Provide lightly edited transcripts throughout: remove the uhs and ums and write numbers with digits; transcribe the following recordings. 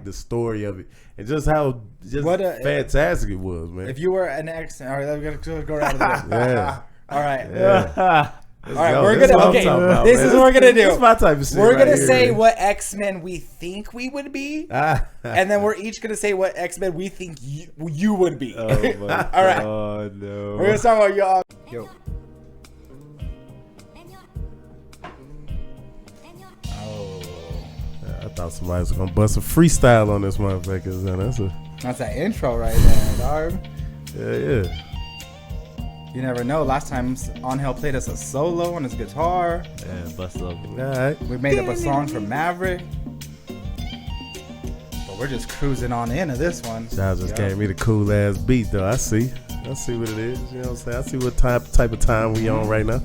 the story of it and just how fantastic it was, man. If you were an ex, all right, we're gonna go around the Yeah. All right. Yeah. All right, we're gonna. Okay, this is what we're gonna do. This is my type of shit. We're gonna here, say man. what X-Men we think we would be, and then we're each gonna say what X-Men we think you would be. Oh my All right. God, no. We're gonna talk about y'all. Yo. I thought somebody was gonna bust a freestyle on this motherfucker. That's that intro right there, dog. Yeah. You never know. Last time Angel played us a solo on his guitar. Yeah, bust up. All right. We made up a song for Maverick. But we're just cruising on into this one. Y'all just gave me the cool ass beat though. I see what it is. You know what I'm saying? I see what type of time we on right now.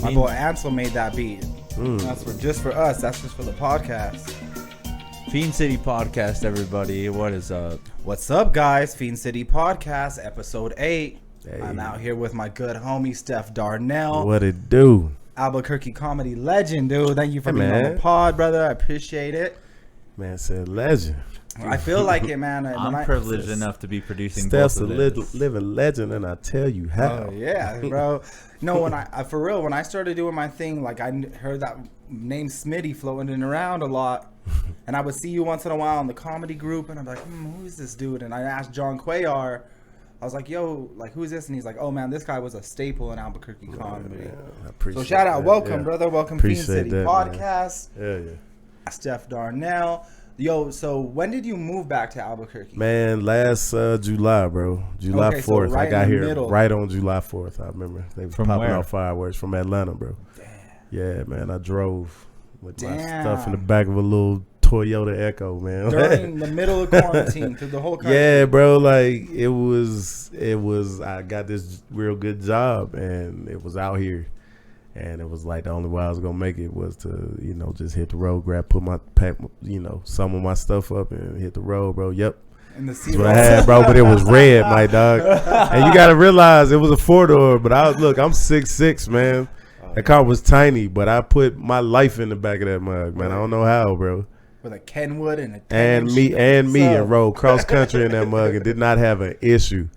My boy Ansel made that beat. That's just for us. That's just for the podcast. FiendCity Podcast, everybody. What is up? What's up, guys? FiendCity Podcast, episode 8. Hey. I'm out here with my good homie, Stef Darnell. What it do? Albuquerque comedy legend, dude. Thank you for being man. on the pod, brother. I appreciate it. Man said legend. I feel like it, man. I'm privileged enough to be producing Steph's a both of this. living legend, and I tell you how. Oh, yeah, bro. No, when when I started doing my thing, like I heard that name Smitty floating around a lot, and I would see you once in a while in the comedy group, and I'm like, who is this dude? And I asked John Cuellar, I was like, yo, like, who's this? And he's like, oh, man, this guy was a staple in Albuquerque comedy. I appreciate So shout out, that. welcome, brother. Welcome, Appreciate FiendCity that, Podcast. Yeah. Stef Darnell. Yo, so when did you move back to Albuquerque? Man, last July, bro. July 4th. so right I got in the here middle. right on July 4th. I remember. They was From popping where? out fireworks from Atlanta, bro. Damn. Yeah, man. I drove with my Damn. stuff in the back of a little Toyota Echo, man. During the middle of quarantine through the whole country. Yeah, bro. Like it was. I got this real good job, and it was out here, and it was like the only way I was gonna make it was to, just hit the road, pack, some of my stuff up and hit the road, bro. Yep. And the That's what I had, bro. But it was red, my dog. And you gotta realize it was a 4-door. But I'm 6'6", man. That car was tiny, but I put my life in the back of that mug, man. I don't know how, bro. With a Kenwood and a 10 And me and rode cross country in that mug and did not have an issue.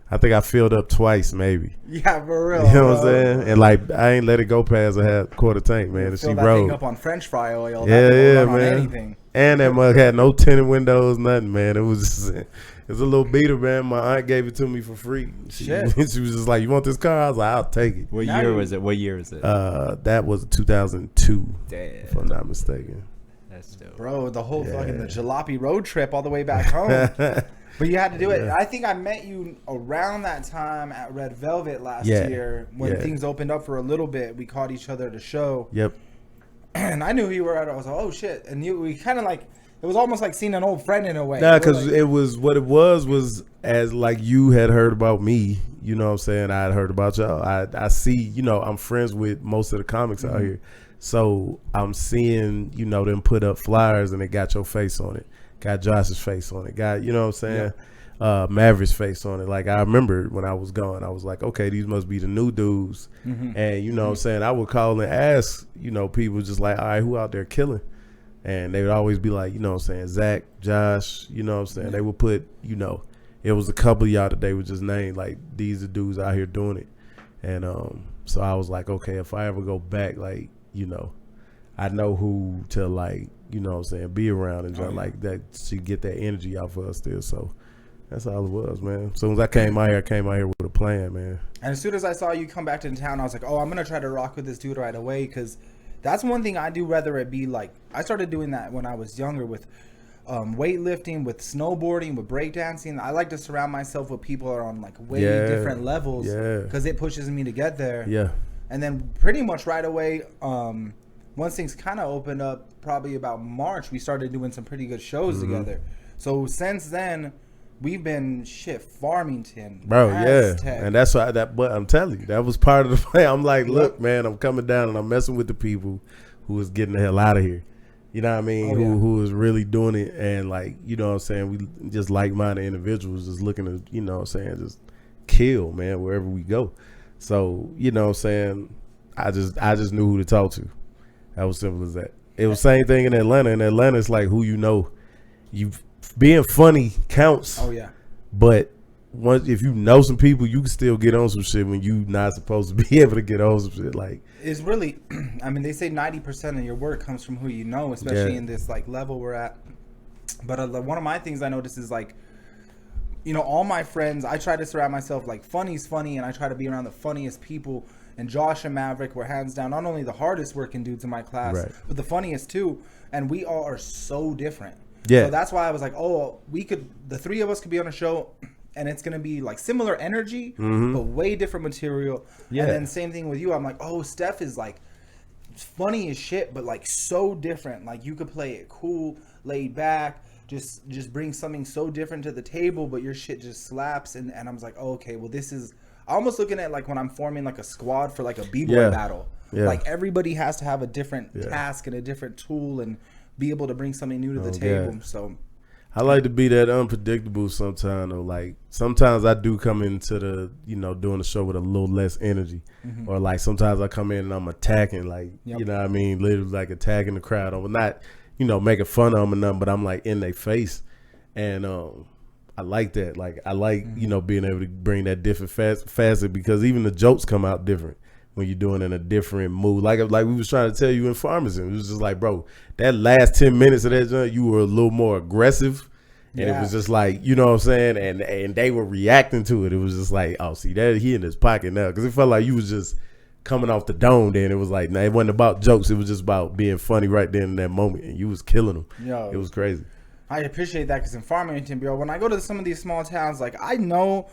I think I filled up twice, maybe. Yeah, for real. You know what I'm saying? And like I ain't let it go past a quarter tank, man. And she Fill that rode. thing up on French fry oil. Yeah, that man. On anything. And that mug had no tinted windows, nothing, man. It was a little beater, man. My aunt gave it to me for free. She was just like, "You want this car?" I was like, "I'll take it." What year was it? That was 2002, Damn. if I'm not mistaken. That's dope. Bro, the whole fucking the jalopy road trip all the way back home. But you had to do it. I think I met you around that time at Red Velvet last year when things opened up for a little bit. We caught each other at a show. Yep. And I knew you were at it. I was like, oh, shit. And we kind of like, it was almost like seeing an old friend in a way. Nah, because it was, what it was as like you had heard about me, you know what I'm saying? I had heard about y'all. I see, I'm friends with most of the comics out here. So I'm seeing, them put up flyers and it got your face on it. Got Josh's face on it. Got, you know what I'm saying? Yeah. Maverick's face on it. Like, I remember when I was gone, I was like, okay, these must be the new dudes. And, you know what I'm saying? I would call and ask, people just like, all right, who out there killing? And they would always be like, you know what I'm saying? Zach, Josh, you know what I'm saying? They would put, it was a couple of y'all that they would just name, like, these are dudes out here doing it. And so I was like, okay, if I ever go back, like, I know who to, like, you know what I'm saying, be around and just like that, she get that energy out for us still. So that's all it was, man. As soon as I came out here with a plan, man. And as soon as I saw you come back to town, I was like, oh, I'm going to try to rock with this dude right away. Because that's one thing I do, whether it be like, I started doing that when I was younger with weightlifting, with snowboarding, with breakdancing. I like to surround myself with people that are on like way different levels. Because it pushes me to get there. Yeah. And then pretty much right away, once things kind of opened up, probably about March, we started doing some pretty good shows together. So since then, we've been Farmington, bro. Aztec. And that's why but I'm telling you, that was part of the plan. I'm like, look, man, I'm coming down and I'm messing with the people who is getting the hell out of here. You know what I mean? Who is really doing it, and like, you know what I'm saying, we just like-minded individuals just looking to, you know what I'm saying, just kill, man, wherever we go. So, you know what I'm saying, I just knew who to talk to. That was simple as that. It was the same thing in Atlanta. In Atlanta, it's like who you know you being funny counts. Oh yeah. But once if you know some people, you can still get on some shit when you not supposed to be able to get on some shit. Like it's really, I mean, they say 90% of your work comes from who you know, especially in this like level we're at. But one of my things I noticed is like, you know, all my friends, I try to surround myself like funny's funny, and I try to be around the funniest people. And Josh and Maverick were hands down not only the hardest working dudes in my class, but the funniest too. And we all are so different. Yeah. So that's why I was like, oh, the three of us could be on a show, and it's gonna be like similar energy, but way different material. Yeah. And then same thing with you. I'm like, oh, Stef is like funny as shit, but like so different. Like you could play it cool, laid back, just bring something so different to the table, but your shit just slaps. And I was like, oh, okay, well this is almost looking at like when I'm forming like a squad for like a b-boy battle. Yeah. Like everybody has to have a different task and a different tool and be able to bring something new to the table. God. So I like to be that unpredictable sometimes, though. Like sometimes I do come into the, you know, doing the show with a little less energy, or like sometimes I come in and I'm attacking, like you know what I mean, literally like attacking the crowd. I'm not, you know, making fun of them or nothing, but I'm like in their face, and I like that. Like I like you know being able to bring that different facet because even the jokes come out different when you're doing it in a different mood. Like we was trying to tell you in Farmington, it was just like, bro, that last 10 minutes of that joint, you were a little more aggressive. And it was just like, you know what I'm saying? And they were reacting to it. It was just like, oh, see, that he in his pocket now. Because it felt like you was just coming off the dome then. It was like, nah, it wasn't about jokes. It was just about being funny right then in that moment. And you was killing them. Yo, it was crazy. I appreciate that because in Farmington, bro, when I go to some of these small towns, like I know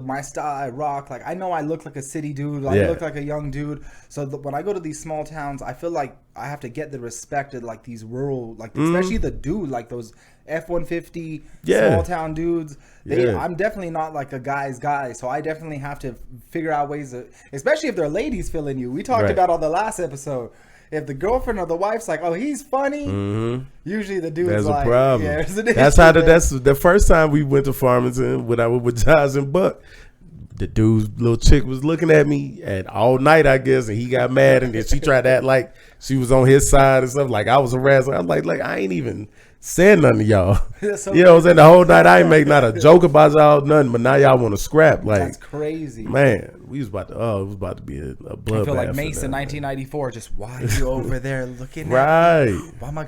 my style I rock. Like I know I look like a city dude. I look like a young dude. So when I go to these small towns, I feel like I have to get the respect of like these rural, like especially the dude, like those F-150 small town dudes. I'm definitely not like a guy's guy. So I definitely have to figure out ways to, especially if they're ladies feeling you. We talked about on the last episode. If the girlfriend or the wife's like, oh, he's funny, usually the dude's like, a problem. Yeah, that's how that's the first time we went to Farmington when I was with Josh and Buck. The dude's little chick was looking at me and all night, I guess, and he got mad, and then she tried to act like she was on his side and stuff, like I was harassing. I was like I ain't even saying nothing to y'all. So you know what I'm saying? The whole night I ain't make not a joke about y'all, nothing, but now y'all want to scrap. Like that's crazy. Man, we was about to it was about to be a bloodbath. I feel like Mace in 1994, just why are you over there looking at me? Why am I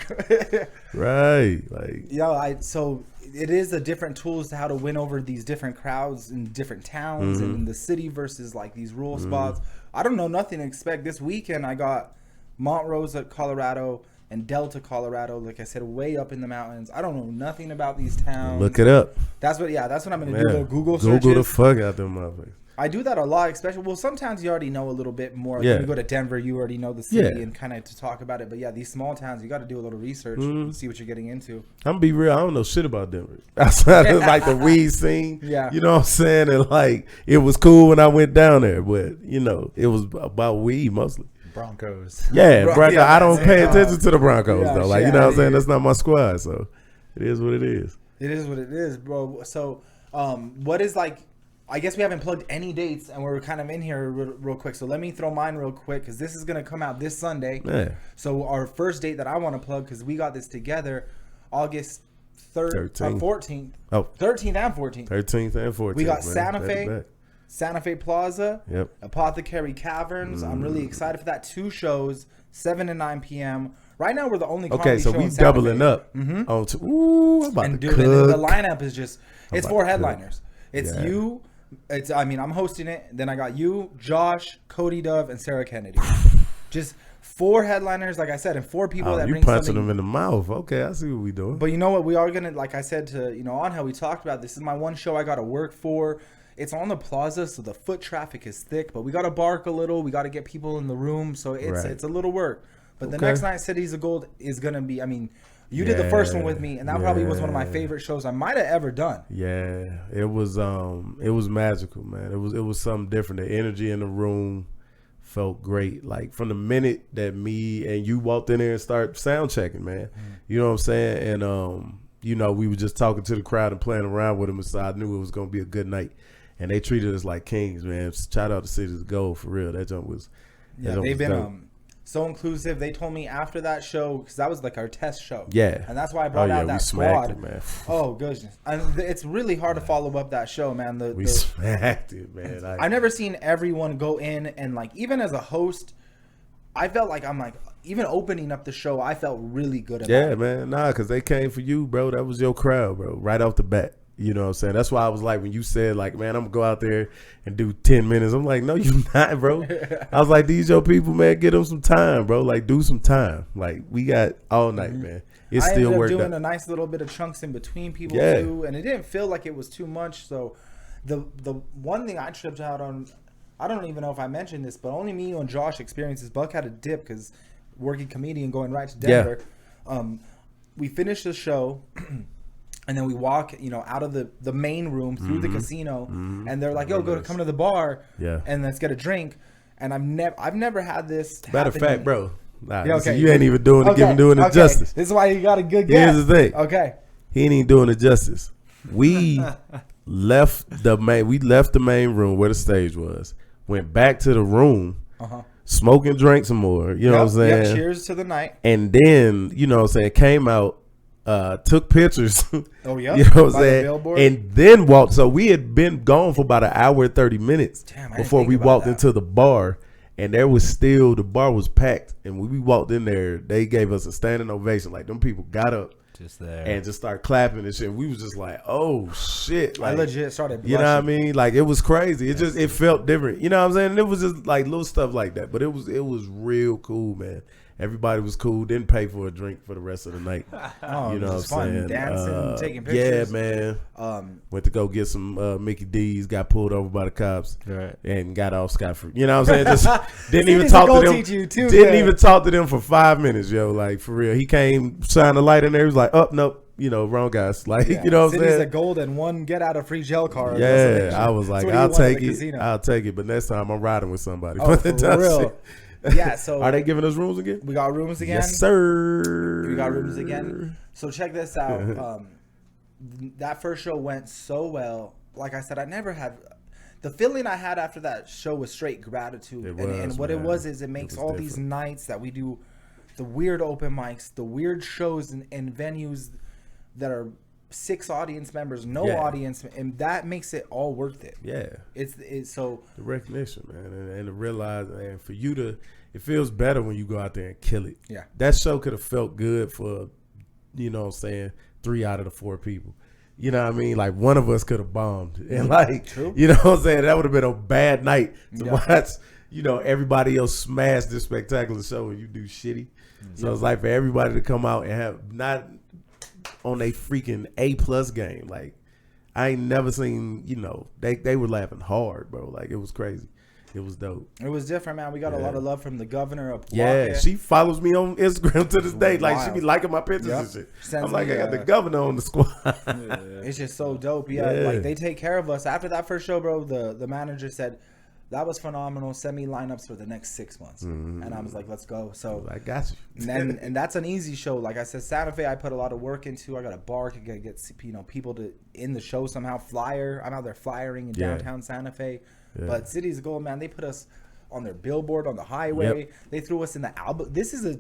right. Like so it is a different tools to how to win over these different crowds in different towns and in the city versus like these rural spots. I don't know nothing to expect. This weekend I got Mont Rosa, Colorado, and Delta, Colorado, like I said, way up in the mountains. I don't know nothing about these towns. Look it up. That's what I'm going to do. The Google searches. Google the fuck out them motherfuckers. I do that a lot, especially. Well, sometimes you already know a little bit more. When you go to Denver, you already know the city and kind of to talk about it. But yeah, these small towns, you got to do a little research and see what you're getting into. I'm gonna be real. I don't know shit about Denver. Outside of like the weed scene. Yeah. You know what I'm saying? And like it was cool when I went down there, but you know, it was about weed mostly. Broncos. Yeah, Broncos. I don't pay attention to the Broncos though. Like you know what I'm saying? That's not my squad. So it is what it is. It is what it is, bro. So what is like? I guess we haven't plugged any dates, and we're kind of in here real quick. So let me throw mine real quick because this is gonna come out this Sunday. Yeah. So our first date that I want to plug because we got this together, August 14th. Oh, 13th and 14th. 13th and 14th. We got Santa Fe Plaza. Yep. Apothecary Caverns. I'm really excited for that. 2 shows, 7 and 9 p.m. Right now we're the only comedy show we in Santa doubling Fe. up. I'm about and to cook. And the lineup is just it's 4 headliners. It's you. I'm hosting it. Then I got you, Josh, Cody Dove, and Sarah Kennedy. Just 4 headliners, like I said, and 4 people that bring something. You punching them in the mouth. Okay, I see what we doing. But you know what? We are gonna, like I said to on how we talked about. This is my one show I got to work for. It's on the plaza, so the foot traffic is thick. But we got to bark a little. We got to get people in the room, so it's a little work. But the next night, Cities of Gold is gonna be. I mean. You did the first one with me, and that probably was one of my favorite shows I might have ever done. Yeah, it was magical, man. It was something different. The energy in the room felt great. Like from the minute that me and you walked in there and started sound checking, man. You know what I'm saying? And you know, we were just talking to the crowd and playing around with them, so I knew it was gonna be a good night. And they treated us like kings, man. Shout out to Cities of Gold for real. That jump was. Yeah, they've been so inclusive. They told me after that show, because that was like our test show. Yeah. And that's why I brought out that we squad. smacked it, man. Oh, goodness. And it's really hard to follow up that show, man. We smacked it, man. I've never seen everyone go in and, like, even as a host, I felt like even opening up the show, I felt really good about it. Yeah, man. Nah, because they came for you, bro. That was your crowd, bro. Right off the bat. You know what I'm saying? That's why I was like, when you said, like, man, I'm going to go out there and do 10 minutes. I'm like, no, you not, bro. I was like, these your people, man. Get them some time, bro. Like, do some time. Like, we got all night, man. It still worked out. I ended up doing a nice little bit of chunks in between people, too. And it didn't feel like it was too much. So, the one thing I tripped out on, I don't even know if I mentioned this, but only me and Josh experienced this. Buck had a dip because working comedian going right to Denver. Yeah. We finished the show. And then we walk, out of the main room through the casino, and they're like, "Yo, come to the bar, and let's get a drink." And I've never had this. Matter of fact, bro, okay. You ain't even doing it justice. This is why you got a good guess. Here's the thing. Okay, he ain't even doing it justice. We left the main room where the stage was. Went back to the room, smoke and drank some more. You know what I'm saying? Yep, cheers to the night. And then came out. Took pictures. Oh yeah, you know what I'm saying, and then walked. So we had been gone for about an hour and 30 minutes before we walked into the bar, and there was still the bar was packed. And when we walked in there, they gave us a standing ovation. Like them people got up just there and just started clapping and shit. We was just like, oh shit! Like, I legit started blushing. You know what I mean? Like it was crazy. It felt different. You know what I'm saying? And it was just like little stuff like that, but it was real cool, man. Everybody was cool. Didn't pay for a drink for the rest of the night. Oh, you know it was fun. saying? Dancing, taking pictures. Yeah, man. Went to go get some Mickey D's. Got pulled over by the cops. Right. And got off scot-free. You know what I'm saying? Just didn't even talk to them. Didn't even talk to them for 5 minutes, yo. Like, for real. He came, shined a light in there. He was like, oh, nope. Wrong guys. Like, you know what I'm saying? City's a gold and one get out of free jail card. Yeah, I was like, I'll take it. But next time I'm riding with somebody. Oh, for real. Yeah, so are they giving us rooms again? We got rooms again. Yes, sir. We got rooms again. So check this out. That first show went so well. Like I said, I never had the feeling I had after that show was straight gratitude. And what it was is it makes all these nights that we do, the weird open mics, the weird shows and venues that are 6 audience members, no audience, and that makes it all worth it. Yeah, it's so the recognition, man, and to realize, man, for you to, it feels better when you go out there and kill it. Yeah, that show could have felt good for, 3 out of the 4 people. You know what I mean? Like one of us could have bombed, and like, true. You know what I'm saying? That would have been a bad night to watch. Everybody else smash this spectacular show and you do shitty. So it's like for everybody to come out and have not on a freaking A+ game. Like I ain't never seen, they were laughing hard, bro. Like it was crazy. It was dope. It was different, man. We got a lot of love from the governor of Yeah, she follows me on Instagram to this day. Like she be liking my pictures and shit. I'm like, I got the governor on the squad. It's just so dope. Yeah, like they take care of us. After that first show, bro, the manager said, that was phenomenal. Send me lineups for the next 6 months. And I was like, let's go. So I got you. and that's an easy show. Like I said, Santa Fe, I put a lot of work into. I got a bar to get people to in the show somehow. Flyer. I'm out there flyering in downtown Santa Fe. Yeah. But City's Gold, man, they put us on their billboard on the highway. Yep. They threw us in the This is a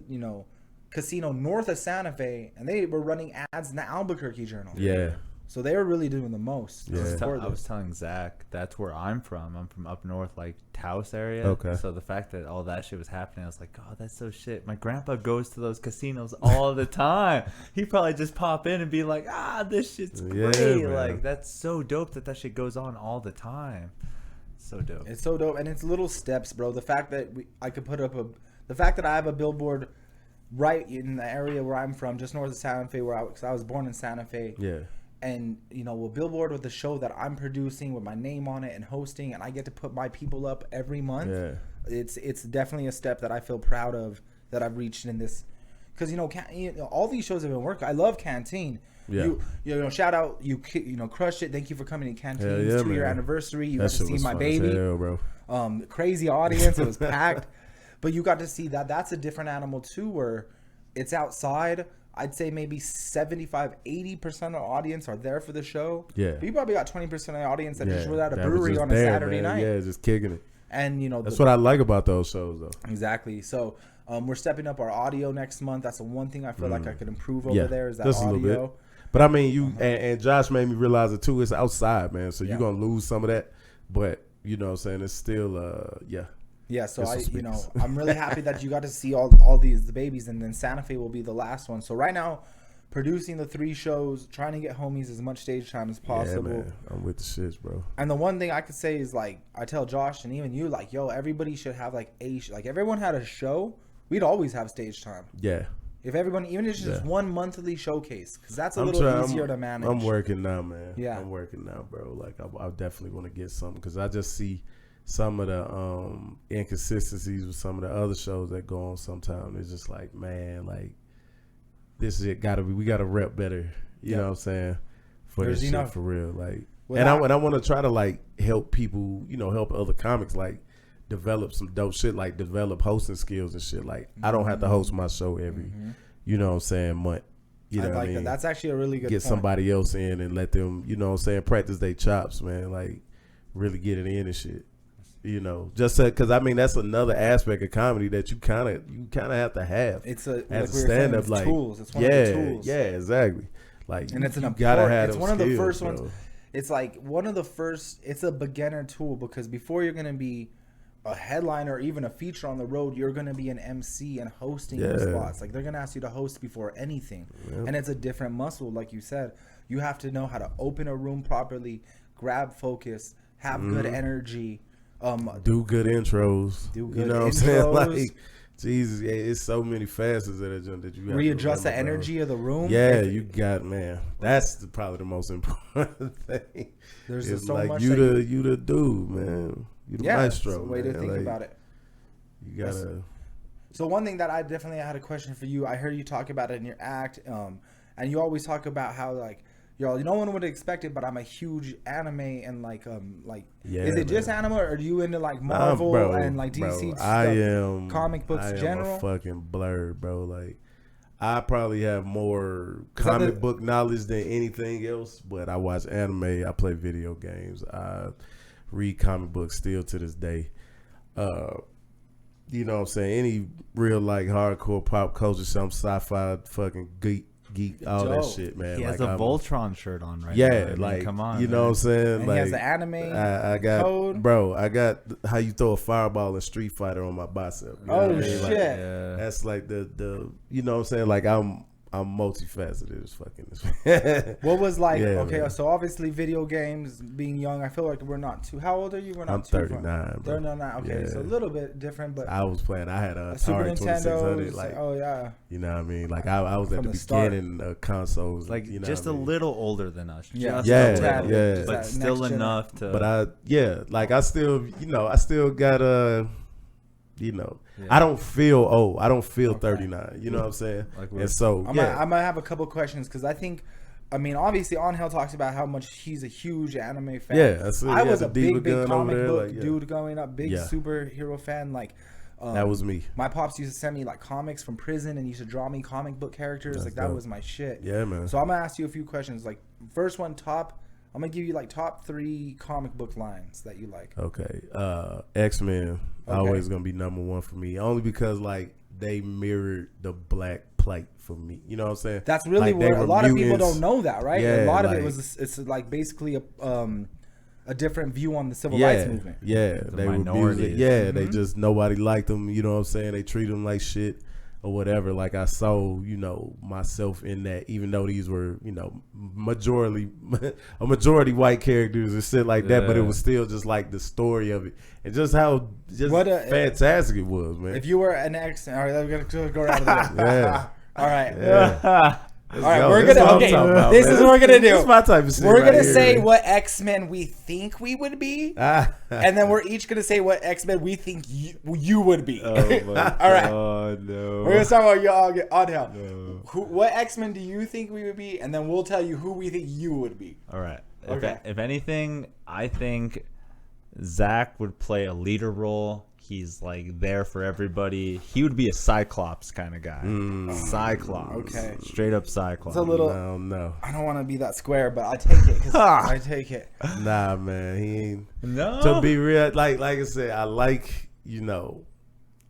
casino north of Santa Fe, and they were running ads in the Albuquerque Journal. Yeah. So they were really doing the most. Yeah. I was telling Zach, that's where I'm from. I'm from up north, like Taos area. Okay. So the fact that all that shit was happening, I was like, oh, that's so shit. My grandpa goes to those casinos all the time. He'd probably just pop in and be like, this shit's great. Man. Like, that's so dope that shit goes on all the time. So dope. It's so dope, and it's little steps, bro. The fact that the fact that I have a billboard right in the area where I'm from, just north of Santa Fe, because I was born in Santa Fe. Yeah. And we'll billboard with the show that I'm producing with my name on it and hosting, and I get to put my people up every month. Yeah. It's definitely a step that I feel proud of that I've reached in this, because all these shows have been working. I love Canteen. Yeah. Shout out, you crushed it. Thank you for coming to Canteen's 2-year anniversary. You got to see my baby. Hell, bro. Crazy audience. It was packed. But you got to see that's a different animal too, where it's outside. I'd say maybe 75-80% of the audience are there for the show. Yeah. But you probably got 20% of the audience that just were at a brewery on a Saturday night. Yeah, just kicking it. And, you know, that's what I like about those shows, though. Exactly. So we're stepping up our audio next month. That's the one thing I feel like I could improve over there is that just audio. A little bit. But I mean, you and Josh made me realize it too. It's outside, man. So you're gonna lose some of that, but you know what I'm saying, it's still Yeah, so I'm really happy that you got to see all these the babies, and then Santa Fe will be the last one. So right now, producing the 3 shows, trying to get homies as much stage time as possible. Yeah, man. I'm with the shits, bro. And the one thing I could say is, like, I tell Josh and even you, like, yo, everybody should have like like everyone had a show, we'd always have stage time. Yeah. If everyone, even if it's just one monthly showcase, because that's a little easier to manage. I'm working now, man. Yeah, I'm working now, bro. Like I definitely want to get something because I just see some of the inconsistencies with some of the other shows that go on sometimes. It's just like, man, like this is we gotta rep better. You know what I'm saying? For this shit, for real. Like, and I want to try to like help people, you know, help other comics like develop some dope shit, like develop hosting skills and shit. Like I don't have to host my show every, you know what I'm saying, month. You know what I mean? That's actually a really good Get somebody else in and let them, you know what I'm saying, practice their chops, man. Like really get it in and shit. You know, just because I mean that's another aspect of comedy that you kind of have to have. It's as a stand up, like tools. It's one of the tools. Yeah, exactly. Like, and it's you gotta have. It's one of the first bro. ones. It's like one of the first. It's a beginner tool because before you're gonna be a headliner or even a feature on the road, you're gonna be an MC and hosting spots. Like they're gonna ask you to host before anything, and it's a different muscle. Like you said, you have to know how to open a room properly, grab focus, have good energy. Do good intros. You know what I'm saying? Like, Jesus, it's so many facets of that jump that you have readjust to the energy of the room. Yeah, you got, man. That's probably the most important thing. There's just so like much. You the dude, man. You the maestro. That's the way to think like, about it. You gotta. So one thing that I definitely had a question for you. I heard you talk about it in your act, and you always talk about how like. Yo, no one would expect it, but I'm a huge anime and like is it just anime or are you into like Marvel and like DC stuff? I am comic books general. A fucking blur, bro. Like I probably have more comic book knowledge than anything else, but I watch anime, I play video games, I read comic books still to this day. You know what I'm saying? Any real like hardcore pop culture, some sci-fi fucking geek, all that shit, man. He has like a Voltron shirt on right now. Yeah, I mean, like, come on, you know what I'm saying? And like, he has the anime I got, code. Bro, I got how you throw a fireball in Street Fighter on my bicep. You know what I mean? Shit. Like, that's like the you know what I'm saying? Like I'm multifaceted as fucking. What was like? Man. So obviously video games. Being young, I feel like we're not too. How old are you? We're not I'm too 39. 39. Okay, so a little bit different, but I was playing. I had a Super Atari Nintendo. 2600. Like, You know what I mean? Like I was at the beginning of consoles. Like you know just a little older than us. Yeah, yeah. But still enough to. But like I still, I still got I don't feel old. I don't feel 39. You know what I'm saying? Like and so, I'm gonna have a couple questions because I think, I mean, obviously, Angel talks about how much he's a huge anime fan. Yeah, I was a big comic book dude growing up, big superhero fan. Like, that was me. My pops used to send me like comics from prison and used to draw me comic book characters. That's like dope. That was my shit. Yeah, man. So I'm gonna ask you a few questions. Like, first one, I'm gonna give you like top 3 comic book lines that you like. Okay. X-Men always gonna be number 1 for me. Only because like they mirrored the black plight for me. You know what I'm saying? That's really like, what a lot of people don't know that, right? Yeah, a lot of it's like basically a different view on the civil rights movement. Yeah. The they were minorities. they just nobody liked them, you know what I'm saying? They treat them like shit. Or whatever, like I saw, myself in that, even though these were, majority white characters and shit like that, but it was still just like the story of it and just how fantastic it was, man. If you were an X, all right, we're gonna go around the yeah. All right. Yeah. All right, we're gonna. This is what we're gonna do. This is my type of shit. We're gonna say what X-Men we think we would be, and then we're each gonna say what X-Men we think you would be. Oh my All right. God, no. We're gonna start with y'all. No. What X-Men do you think we would be, and then we'll tell you who we think you would be. All right. Okay. If anything, I think Zach would play a leader role. He's like there for everybody. He would be a Cyclops kind of guy. Cyclops. Okay. Straight up Cyclops. It's a little. No. I don't want to be that square, but I take it. 'Cause I take it. Nah, man, he ain't. No. To be real, like I said, I like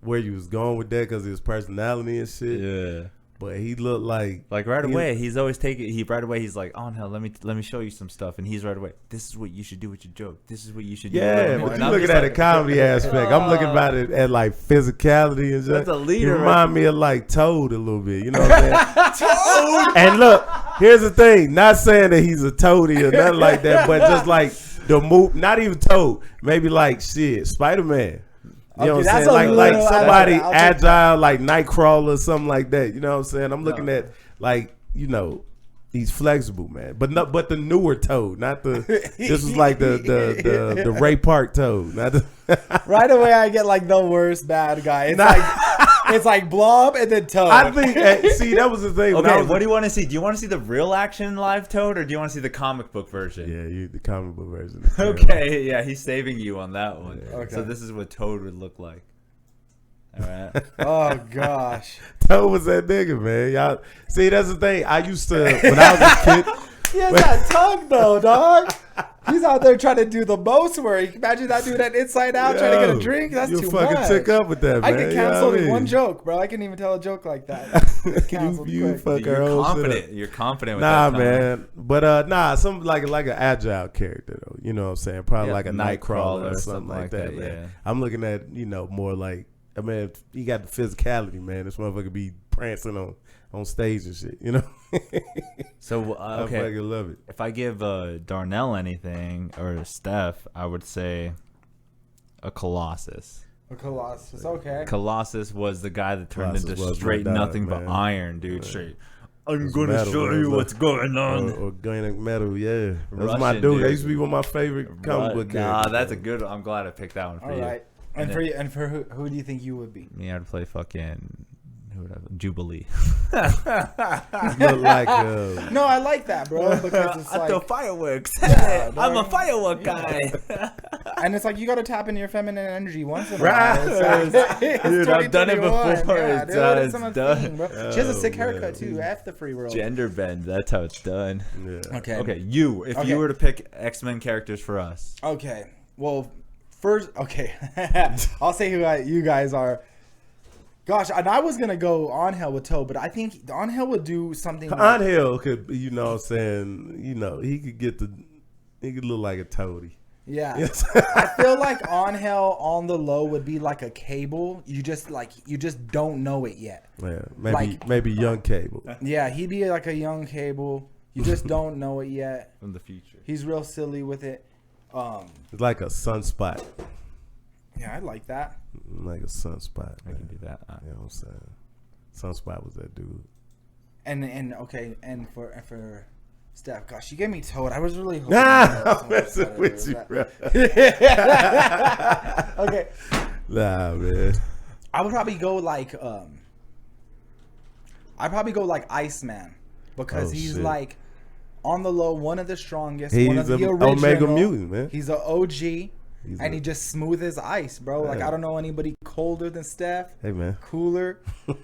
where you was going with that because of his personality and shit. Yeah. But he looked like right away. He's always taking. He's like, oh no, let me show you some stuff. And he's right away. This is what you should do with your joke. This is what you should do. Yeah, but you looking at the comedy aspect. I'm looking about it at like physicality and shit. That's a leader. He remind me of like Toad a little bit. You know what I'm saying? Toad. And look, here's the thing. Not saying that he's a toady or nothing like that, but just like the move. Not even Toad. Maybe like Spider-Man. You know what I'm saying? Like somebody agile, like Nightcrawler or something like that. You know what I'm saying? I'm looking at like, he's flexible, man. But the newer Toad, not the this was like the Ray Park Toad. Not the Right away I get like the worst bad guy. It's like Blob and then Toad. I think see that was the thing. Okay, what do you want to see? Do you want to see the real action live Toad or do you want to see the comic book version? Yeah, the comic book version. Okay, yeah, he's saving you on that one. Yeah. Okay. So this is what Toad would look like. All right. Oh gosh. Toad was that nigga, man. Y'all see that's the thing. I used to when I was a kid. He has that tongue though, dog. He's out there trying to do the most work. Imagine that dude at Inside Out trying to get a drink. That's too much. You fucking took up with that, man. I get canceled in one joke. joke, bro. I can't even tell a joke like that. you fuck You're our confident. You're confident with Nah, that tongue. man. But some like an agile character though. You know what I'm saying? Probably like a Nightcrawler or something like that, man. Yeah. I'm looking at more like he got the physicality, man. This motherfucker be prancing on stage and shit. So I okay, fucking love it. if I give Darnell anything or Stef, I would say a Colossus. A Colossus, okay. Colossus was the guy that turned Colossus into was straight my dog, nothing but man. iron, dude. Straight. I'm It's gonna metal, show man. you what's going on. Organic metal, yeah. That's Russian, my dude. dude. That used to be one of my favorite comic book Nah, characters. that's a good one. I'm glad I picked that one for All you. right. And for you, and for who do you think you would be? Me, I'd play fucking Jubilee. Look like No, I like that, bro, because it's I throw like, fireworks. Yeah, I'm a dog. firework guy. and it's like you got to tap into your feminine energy once in a Right. while. It's Dude, I've done it 2021. before. Yeah, It's dude, done. it's It's a thing, done. bro. She has a sick Oh, haircut man. too. F the free world. Gender bend. That's how it's done. yeah. Okay. Okay, if Okay. you were to pick X-Men characters for us, Okay. Well, first, okay. I'll say who you guys are. Gosh, and I was gonna go Angel with Toe, but I think Angel would do something. Angel could, you know what I'm saying, he could look like a toady. Yeah. Yes. I feel like Angel on the low would be like a Cable. You just don't know it yet. Yeah, Like- maybe young Cable. Yeah, he'd be like a young Cable. You just don't know it yet. from the future. He's real silly with it. It's like a sunspot. Yeah, I like that. Like a sunspot. I can do that. You know what I'm saying? Sunspot was that dude. And okay, and for Steph, gosh, you gave me Toad. I was really hoping. Nah, that was I'm messing better with you, than bro. that. Okay, Nah, man. I would probably go like Iceman because Oh, he's shit. like on the low, one of the strongest, He's one of the a original Omega mutant, man. He's an OG. And a- he just smooth as ice, bro. Like Yeah. I don't know anybody colder than Steph. Hey, man. Cooler.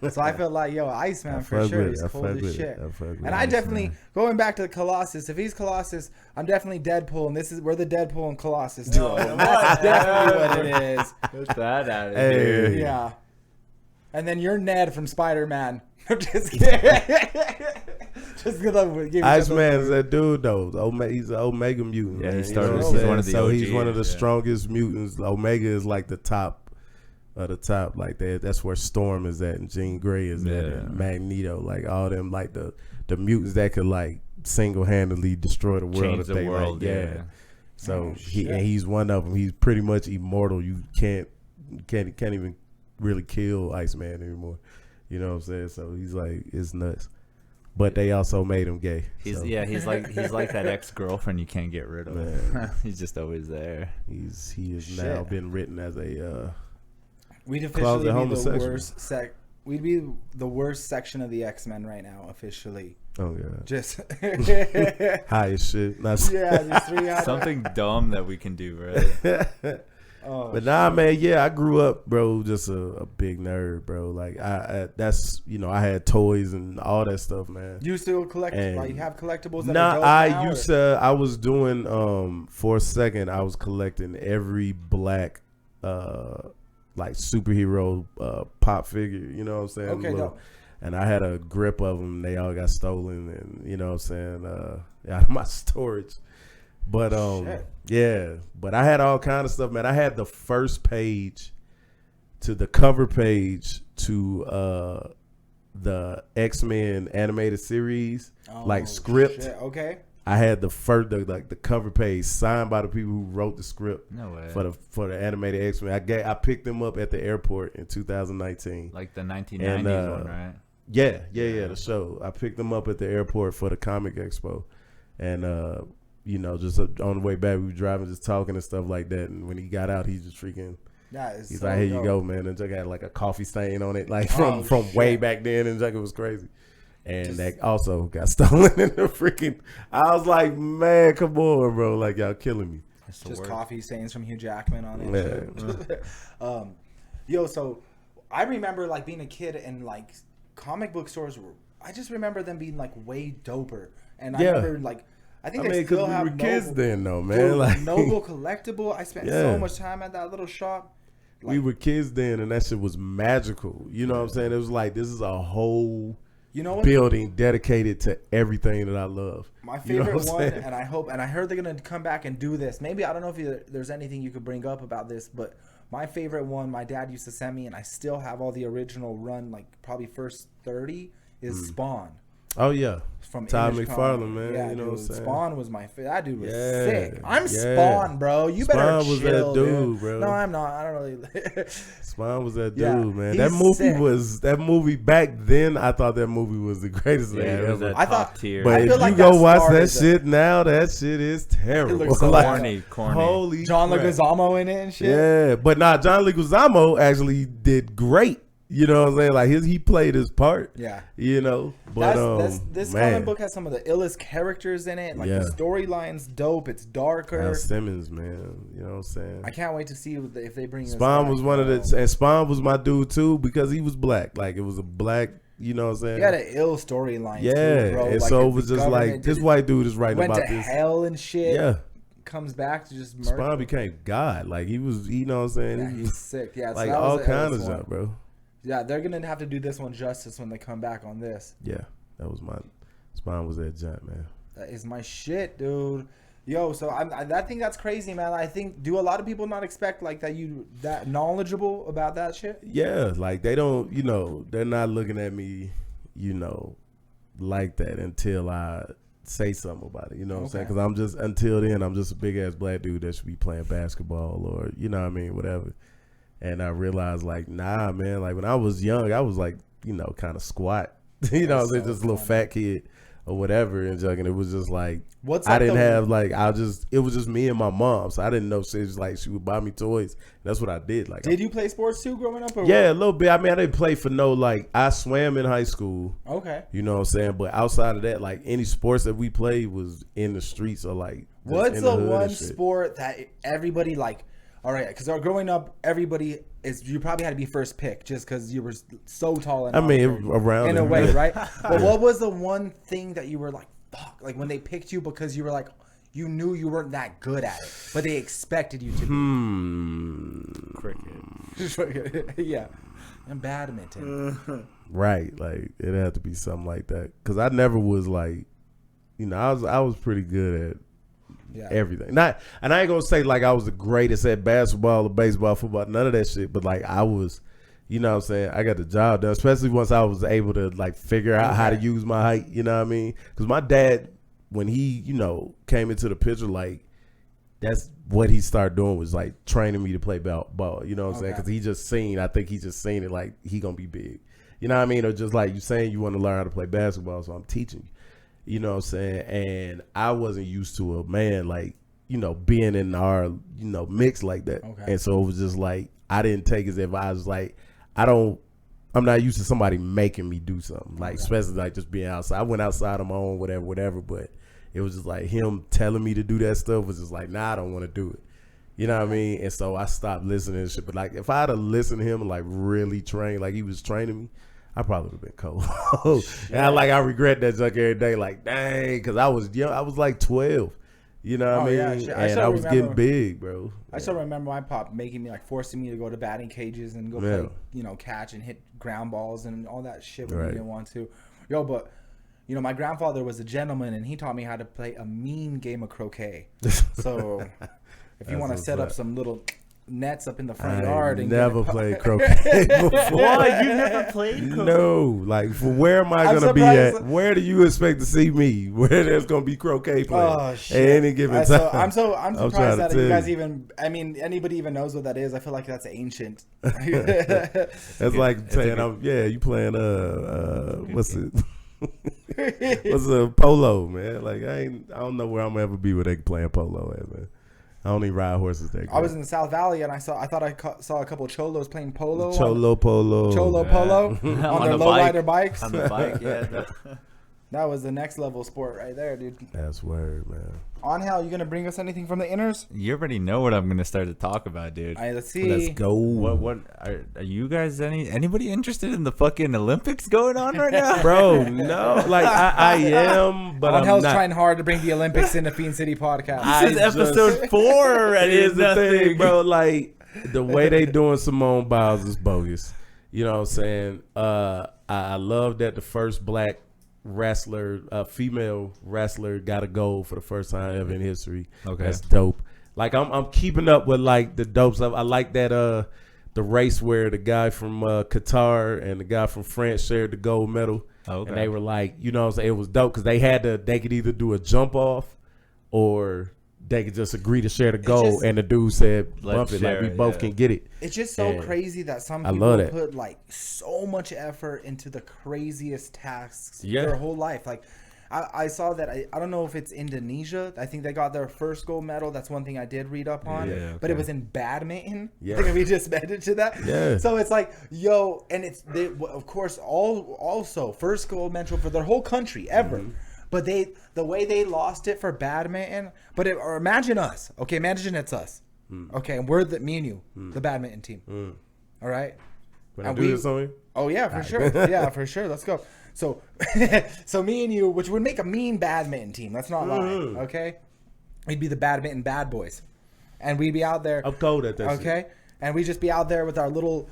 So I felt like, yo, Iceman for fuck sure. with it. He's I cold fuck as with it. shit. I fuck with And it. I definitely Iceman. going back to Colossus. If he's Colossus, I'm definitely Deadpool, and we're the Deadpool and Colossus duo. That's definitely what it is. What's that at? Hey. Yeah. And then you're Ned from Spider-Man. I'm just kidding. Just gonna give Iceman is that dude though. He's an Omega mutant. Yeah, he man. started- You know what he's I'm saying? one of the So he's OGs, one of the yeah. strongest mutants. Omega is like the top of the top. Like that. That's where Storm is at, and Jean Grey is at, Yeah. and Magneto. Like all them, like the mutants that could like single handedly destroy the world Change if the they world, like. yeah. So Oh, shit. he's one of them. He's pretty much immortal. You can't even really kill Iceman anymore. You know what I'm saying? So he's like, it's nuts. But they also made him gay. He's so he's like that ex-girlfriend you can't get rid of. Man. He's just always there. he is Shit. now been written as a We'd Closet officially be the homosexual. worst We'd be the worst section of the X-Men right now, officially. Oh yeah. Just High as shit. Not just 300. Something dumb that we can do, right? Oh, but nah, man, yeah, I grew up, bro, just a big nerd, bro. Like I that's I had toys and all that stuff, man. You still collect? And Like you have collectibles? That nah, are dope I now, used to. I was doing for a second. I was collecting every black like superhero pop figure. You know what I'm saying? Okay, dope. And I had a grip of them. They all got stolen, and you know what I'm saying, out of my storage. But Shit. yeah, but I had all kind of stuff, man. I had the first page to the cover page to the X-Men animated series, like script. Shit. Okay. I had the first the cover page signed by the people who wrote the script. No way. For the animated X-Men. I picked them up at the airport in 2019. Like the 1990s one, right? Yeah, the show. I picked them up at the airport for the Comic Expo, and just on the way back, we were driving, just talking and stuff like that. And when he got out, he just freaking. He's like, "Here you go, man." And Jack had like a coffee stain on it, like from way back then, and Jack, it was crazy. And that also got stolen in the freaking. I was like, "Man, come on, bro! Like y'all killing me." Just coffee stains from Hugh Jackman on it. Man. So I remember like being a kid and like comic book stores. I just remember them being like way doper, and I remember like. I think they still have we were kids then, though, man. Dude, like Noble Collectible. I spent so much time at that little shop. Like, we were kids then, and that shit was magical. You know what I'm saying? It was like this is a whole building dedicated to everything that I love. My favorite one, and I heard they're gonna come back and do this. Maybe I don't know if there's anything you could bring up about this, but my favorite one, my dad used to send me, and I still have all the original run, like probably first 30, is Spawn. Oh yeah, from Todd Image McFarlane, Comics. man. Yeah, you know dude, what I'm saying? Spawn was my favorite. That dude was sick. I'm Spawn, bro. You better Spawn chill, was that dude, bro. No, I'm not. I don't really. Spawn was that dude, man. he's That movie sick. was that movie back then. I thought that movie was the greatest thing it was ever. I thought tier. But I if feel you like go that watch that started shit now, that shit is terrible. looks so corny. Holy John crap. Leguizamo in it and shit. Yeah, but nah, John Leguizamo actually did great. You know what I'm saying? Like he played his part. Yeah. You know, but this man. comic book has some of the illest characters in it. Like the storyline's dope. It's darker. Al Simmons, man. You know what I'm saying? I can't wait to see if they bring Spawn was one of the, and Spawn was my dude too because he was black. Like it was a black. You know what I'm saying? He had an ill storyline. Yeah, too, bro. and like, so it was just like this white dude is writing went about to this. hell and shit. Yeah. Comes back to just murder. Spawn became God. Like he was. You know what I'm saying? Yeah, he's sick. Yeah, like so that all was the kinds of illest stuff, one. bro. Yeah, they're gonna have to do this one justice when they come back on this. Yeah, that was my Spawn was that giant, man. That is my shit, dude. Yo, so I think that's crazy, man. I think do a lot of people not expect like that knowledgeable about that shit? Yeah, like they don't, they're not looking at me, like that until I say something about it. You know what I'm saying? Because until then, I'm just a big ass black dude that should be playing basketball or you know what I mean, whatever. And I realized like, nah, man. Like when I was young, I was like, kind of squat. You know, what I'm saying, just a little fat kid or whatever, and it was just like I didn't have like it was just me and my mom, so I didn't know she was like she would buy me toys. That's what I did. Like, did you play sports too growing up? Or yeah, a little bit. I mean, I didn't play for I swam in high school. Okay, you know what I'm saying. But outside of that, like any sports that we played was in the streets or like. What's the one sport that everybody like? All right, because growing up, everybody you probably had to be first pick just because you were so tall. And around in a way, right? But what was the one thing that you were like, fuck, like when they picked you because you were like, you knew you weren't that good at it, but they expected you to be? Cricket. Yeah, and badminton. Right, like it had to be something like that because I never was like, I was pretty good at. Yeah. Everything. And I ain't gonna say like I was the greatest at basketball or baseball, football, none of that shit. But like I was, you know what I'm saying? I got the job done, especially once I was able to like figure out how to use my height, you know what I mean? Because my dad, when he, came into the picture, like that's what he started doing was like training me to play ball, you know what I'm saying? Because I think he just seen it like he gonna be big. You know what I mean? Or just like you saying you want to learn how to play basketball, so I'm teaching you. You know what I'm saying? And I wasn't used to a man like, being in our, mix like that. Okay. And so it was just like, I didn't take his advice. Like, I don't I'm not used to somebody making me do something, like especially like just being outside. I went outside on my own, whatever. But it was just like him telling me to do that stuff was just like, nah, I don't want to do it. You know what I mean? And so I stopped listening to shit. But like, if I had to listen to him and like really train, like he was training me, I probably would have been cold. And I regret that junk every day. Like, dang, because I was young. I was like 12. You know what I mean? Yeah, and I was getting big, bro. I still remember my pop making me, like, forcing me to go to batting cages and go play, you know, catch and hit ground balls and all that shit when you didn't want to. Yo, but, you know, my grandfather was a gentleman, and he taught me how to play a mean game of croquet. So if you want to set up some little nets up in the front yard. And never played croquet before. What? You never played croquet? No. Like, for where am I going to be at? Where do you expect to see me? Where there's going to be croquet playing at any given time? I'm surprised that you guys even, I mean, anybody even knows what that is. I feel like that's ancient. That's like saying, you playing, what's it? What's a polo, man? Like, I don't know where I'm going to ever be where they playing polo at, man. I don't even ride horses that great. I was in the South Valley and I saw a couple of cholos playing polo. Cholo polo on their lowrider bikes. On the bike, yeah. That was the next level sport right there, dude. That's word, man. Angel, you gonna bring us anything from the inners? You already know what I'm gonna start to talk about, dude. All right, let's see. Let's go. What are you guys anybody interested in the fucking Olympics going on right now? Bro, no. Like I am, but Angel's I'm not. trying hard to bring the Olympics into FiendCity Podcast. This is episode 4 already. Here's the thing, bro. Like the way they doing Simone Biles is bogus. You know what I'm saying? I love that the first black wrestler, female wrestler, got a gold for the first time ever in history. Okay, that's dope. Like I'm keeping up with like the dope stuff. I like that the race where the guy from Qatar and the guy from France shared the gold medal. Okay. And they were like, you know what I'm saying? It was dope because they could either do a jump off or they could just agree to share the gold. And the dude said, bump it, like we both can get it. It's just so crazy that some people put like so much effort into the craziest tasks their whole life. Like I saw that, I don't know if it's Indonesia. I think they got their first gold medal. That's one thing I did read up on. But it was in badminton. I think we just mentioned that. Yeah. So it's like, yo, and they of course also first gold medal for their whole country ever. Mm-hmm. But the way they lost it for badminton, or imagine us. Okay, imagine it's us. Okay, and we're me and you, the badminton team. All right? Can I do this on you? Oh yeah, for sure. Yeah, for sure. Let's go. So so me and you, which would make a mean badminton team. Let's not lie. Okay? We'd be the badminton bad boys. And we'd be out there. I'm cold at that. Okay? Shit. And we'd just be out there with our little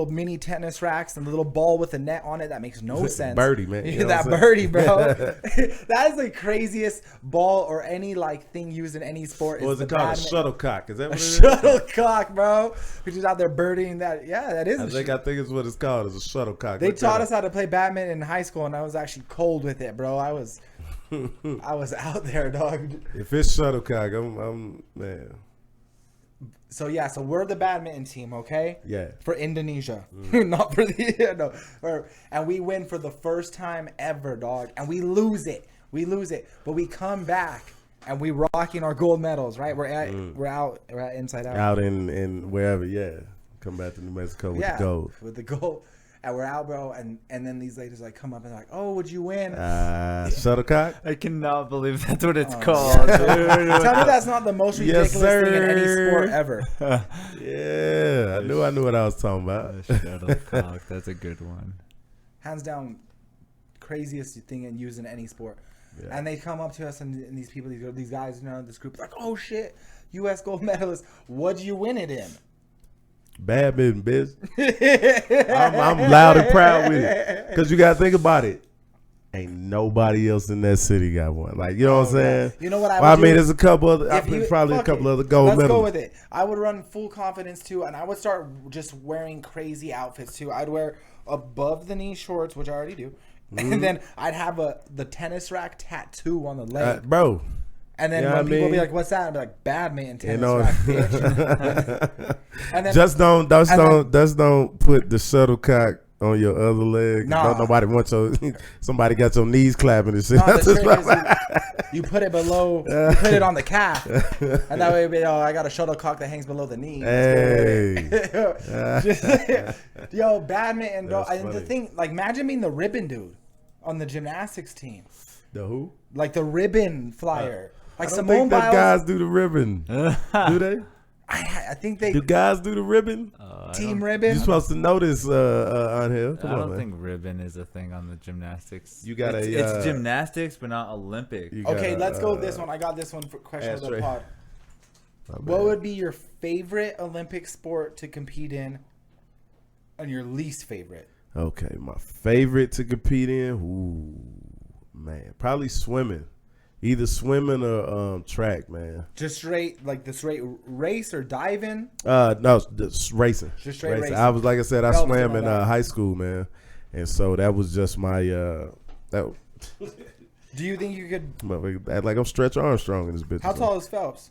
mini tennis racks and the little ball with a net on it. That makes no sense. Birdie, man. You know that birdie, bro. That is the craziest ball or any like thing used in any sport. What is it called? A shuttlecock. Is that what it is? Shuttlecock, bro. We're just out there birdieing that. Yeah, that is. I think it's what it's called. It's a shuttlecock. They taught us how to play badminton in high school, and I was actually cold with it, bro. I was out there, dog. If it's shuttlecock, I'm man. So so we're the badminton team, okay? Yeah. For Indonesia, not for and we win for the first time ever, dog. And we lose it, but we come back and we rocking our gold medals, right? We're inside out. Out in wherever, come back to New Mexico with the gold. With the gold. And we're out, bro, and then these ladies like come up and they're like, "Oh, would you win?" Shuttlecock. I cannot believe that's what it's called. Dude. Tell me that's not the most ridiculous thing in any sport ever. Yeah, I knew what I was talking about. Shuttlecock, that's a good one. Hands down, craziest thing in used in any sport. Yeah. And they come up to us and these people, these guys, you know, this group, like, "Oh shit, U.S. gold medalist, what'd you win it in?" Badminton, bitch. I'm loud and proud with it. Because you got to think about it. Ain't nobody else in that city got one. Like, you know what I'm saying? You know what I would do? There's a couple other, probably a couple other gold medals. Let's go with it. I would run full confidence too, and I would start just wearing crazy outfits too. I'd wear above the knee shorts, which I already do. And then I'd have the tennis rack tattoo on the leg. Bro. And then when people be like, "What's that?" I'd be like, "Badminton tennis rack, bitch." And then just don't put the shuttlecock on your other leg. Nah. Don't nobody wants your. Somebody got your knees clapping and shit. No, the trick is you put it below. You put it on the calf, and that way, I got a shuttlecock that hangs below the knee. Hey. Yo, badminton, bro. That's And the funny. thing, like, imagine being the ribbon dude on the gymnastics team, The who? like the ribbon flyer. Like I don't Simone think that Biles. guys do the ribbon. Do they? I think they Do guys do the ribbon? team You're ribbon. supposed to know this, on here. Come I on, don't man. think ribbon is a thing on the gymnastics. You got it's gymnastics, but not Olympic. You Okay, gotta, let's go with this one. I got this one for question of the ashtray. pod. my What bad. would be your favorite Olympic sport to compete in, and your least favorite? Okay, my favorite to compete in. Ooh, man, probably swimming. Either swimming or track, man. Just straight, like the straight race or diving? No, just racing. Just straight racing. I was like I said, I Phelps swam and in all that. high school, man, and so that was just my that. Do you think you could? Like I'm Stretch Armstrong in this bitch. How tall is Phelps?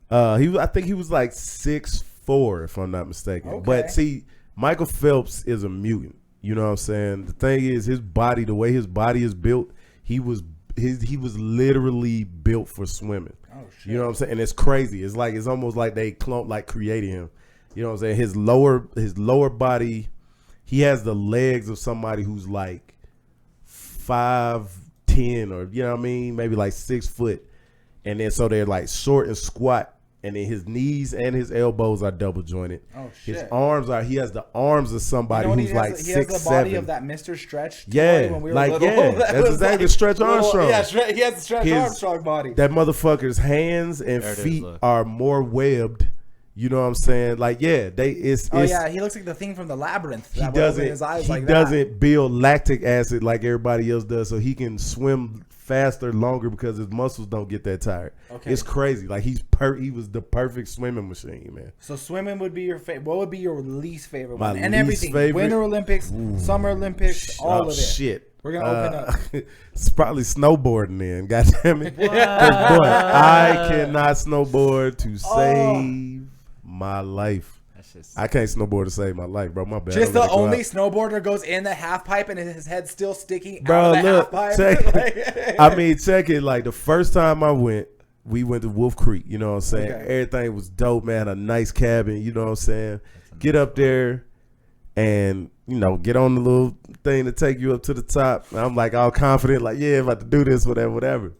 I think he was like 6'4", if I'm not mistaken. Okay. But see, Michael Phelps is a mutant. You know what I'm saying? The thing is, his body, the way his body is built, he was literally built for swimming. Oh shit! You know what I'm saying? And it's crazy. It's almost like they created him. You know what I'm saying? His lower body, he has the legs of somebody who's like 5'10", or you know what I mean, maybe like 6 foot, and then so they're like short and squat. And then his knees and his elbows are double jointed. Oh shit! His arms he has the arms of somebody You know what, who's like he has 6'7". the body of that Mr. Stretch. toy Yeah, when we were like little. yeah, That that's was exactly like Stretch little- Armstrong. Yeah, he has the Stretch His- Armstrong body. That motherfucker's hands and There it is, feet look. are more webbed. You know what I'm saying? Like yeah, Oh yeah, he looks like the thing from the Labyrinth. He that would open doesn't. his eyes He like that. doesn't build lactic acid like everybody else does, so he can swim faster, longer because his muscles don't get that tired. Okay. It's crazy. Like he was the perfect swimming machine, man. So swimming would be your favorite. What would be your least favorite My one? And least everything. favorite? Winter Olympics, Summer Olympics, all of it. Shit. We're gonna open up. It's probably snowboarding then. God damn it. 'Cause, boy, I cannot snowboard to save my life. That's just I can't snowboard to save my life, bro. My bad. Just I'm the gonna go only out. snowboarder goes in the half pipe and his head's still sticking Bro, out of the look, half pipe. check- Like- I mean, check it. Like the first time I went, we went to Wolf Creek. You know what I'm saying? Okay. Everything was dope, man. A nice cabin. You know what I'm saying? Get up there and get on the little thing to take you up to the top. And I'm like all confident, like yeah, I'm about to do this, whatever.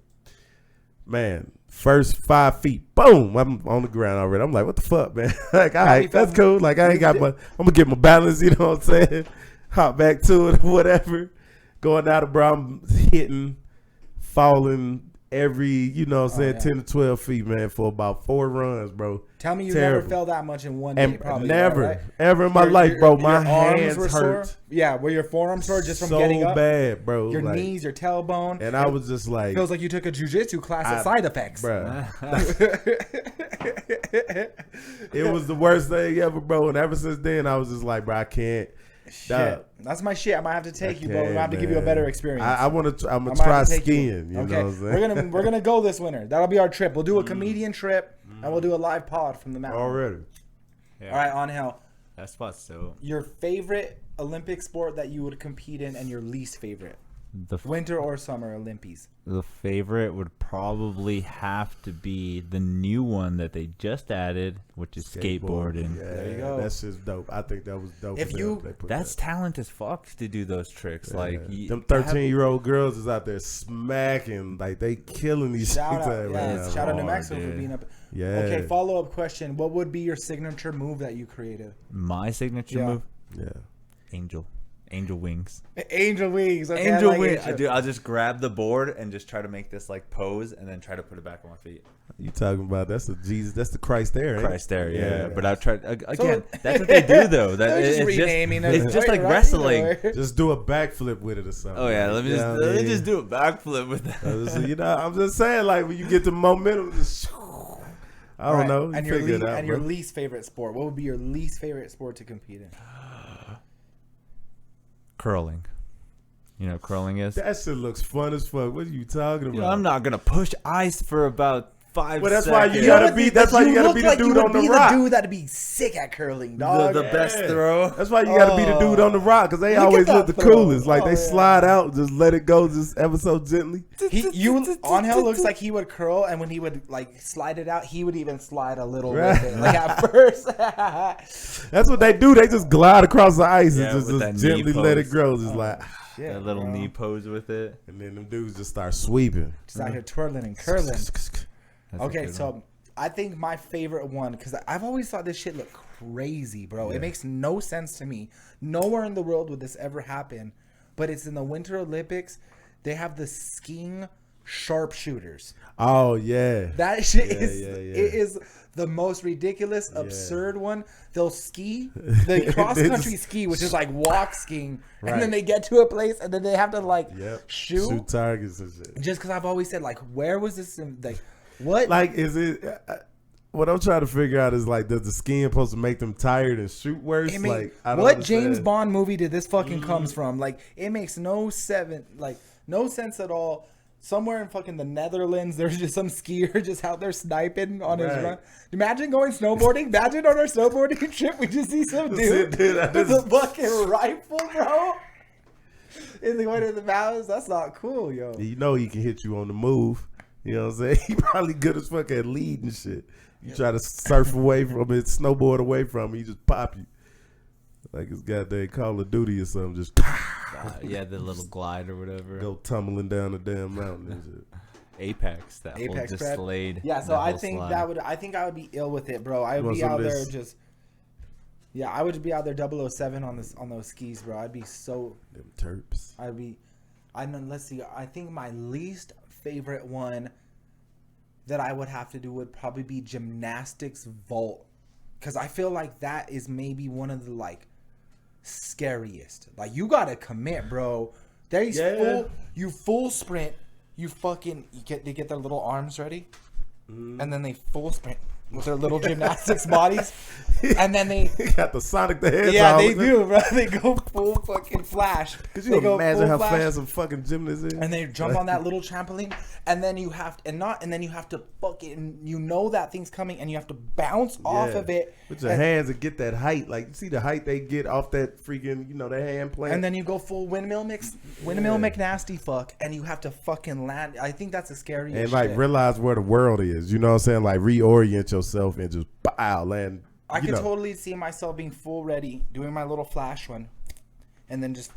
Man, first 5 feet, boom, I'm on the ground already. I'm like, what the fuck, man? Like, all right, that's cool. Like I ain't got I'm gonna get my balance. You know what I'm saying? Hop back to it, or whatever. Going out of bro, I'm hitting, falling every, you know what I'm saying, yeah. 10 to 12 feet, man, for about 4 runs, bro. Tell me you Terrible. never fell that much in one day. And Probably never, right? ever in my Your- life, your- bro. your My arms hands were hurt sore? Yeah, were your forearms sore just from so getting up? bad, bro. Your like, knees, your tailbone. and I was just like, Feels like you took a jujitsu class at Side Effects. bro. It was the worst thing ever, bro. And ever since then, I was just like, bro, I can't. Shit. Dog, That's my shit. I might have to take you, bro. I'm can't, gonna have to give you a man. better experience. I'm gonna I might try have to take skiing. You know what I'm saying? we're gonna go this winter. That'll be our trip. We'll do a comedian trip and we'll do a live pod from the mountain. Already. yeah, All right, Angel. that spot's so Your favorite Olympic sport that you would compete in and your least favorite? Winter or summer Olympics? the favorite would probably have to be the new one that they just added, which is skateboarding. Yeah, There you go. That's just dope. I think that was dope. If as you- hell they put That's that. talent as fuck to do those tricks. Like Them 13-year-old girls is out there smacking, like they killing these Shout shits out, right yeah, now. shout out New hard, Mexico for dude. being up. Yeah. Okay, follow up question. What would be your signature move that you created? my signature Yeah. move, Yeah. angel wings. Angel wings. Okay, I Angel like wings. it. I'll just grab the board and just try to make this like pose and then try to put it back on my feet. You talking about that's the Jesus, that's the Christ there, ain't it? Christ there, yeah. Yeah. But I've tried again. That's what they do though. That They're just it's renaming it. it's just like Right, wrestling. right. Just do a backflip with it or something. Oh yeah, let me You just know what I let me mean? just do a backflip with that. So, you know, I'm just saying, like when you get the momentum, just I don't Right. know. You And figure it out, your bro. least favorite sport. What would be your least favorite sport to compete in? Curling. You know what curling is? That shit looks fun as fuck. What are you talking about? You know, I'm not gonna push ice for about 5 Well, that's seconds. why you gotta be. That's why you gotta be the dude on the rock. The dude that'd be sick at curling, dog. The best throw. That's why you gotta be the dude on the rock, because they Look at always that look the throw. coolest. Like they Yeah. slide out, just let it go, just ever so gently. Angel looks like he would curl, and when he would like slide it out, he would even slide a little Right. with it, like at first. That's what they do. They just glide across the ice Yeah, and with that just knee gently let it pose. grow, just like. Shit, That little bro. knee pose with it. And then them dudes just start sweeping. Just out here twirling and curling. That's a Okay, good so one. I think my favorite one, because I've always thought this shit looked crazy, bro. Yeah. It makes no sense to me. Nowhere in the world would this ever happen, but it's in the Winter Olympics. They have the skiing sharpshooters. Oh yeah. That shit Yeah, is yeah, yeah. it is the most ridiculous, absurd one. They'll ski the They cross country just- ski, which is like walk skiing, Right. and then they get to a place and then they have to like Yep. shoot. Shoot targets and shit. Just because I've always said like, where was this? Like, what? Like, is it? What I'm trying to figure out is like, does the skiing supposed to make them tired and shoot worse? I mean, like, I don't what understand. James Bond movie did this fucking comes from? Like, it makes no sense at all. Somewhere in fucking the Netherlands, there's just some skier just out there sniping on his Right. run. Imagine going snowboarding. Imagine on our snowboarding trip, we just see some dude Dude, I with a just- fucking rifle, bro. In the way to the mountains, that's not cool, yo. You know he can hit you on the move. You know what I'm saying? He probably good as fuck at leading shit. You try to surf away from it, snowboard away from him, he just pop you. Like it's goddamn Call of Duty or something. Just Yeah, the little glide or whatever. go tumbling down the damn mountain and shit. Apex, that whole Apex just prep. slayed. Yeah, so that I whole think slide. that would. I think I would be ill with it, bro. I You would want be some out of there this? just. Yeah, I would be out there 007 on those skis, bro. I'd be so. Them terps. I'd be. I know. Let's see. I think my least favorite one that I would have to do would probably be gymnastics vault, because I feel like that is maybe one of the like scariest. Like you gotta commit, bro. There's Yeah. full sprint. They get their little arms ready, and then they full sprint with their little gymnastics bodies, and then they. He got the Sonic the Hedgehog. Yeah, they with it. do, bro. They go full fucking flash. Could They you go imagine full how flash, fast some fucking gymnasts is? and they jump on that little trampoline, and then you have to fucking, you know that thing's coming, and you have to bounce off Yeah. of it, with your and, hands and get that height. Like you see the height they get off that freaking, their hand plant. and then you go full windmill McNasty fuck, and you have to fucking land. I think that's the scariest and like shit. realize where the world is. You know what I'm saying? Like reorient yourself and just land. I can totally see myself being full ready, doing my little flash one, and then just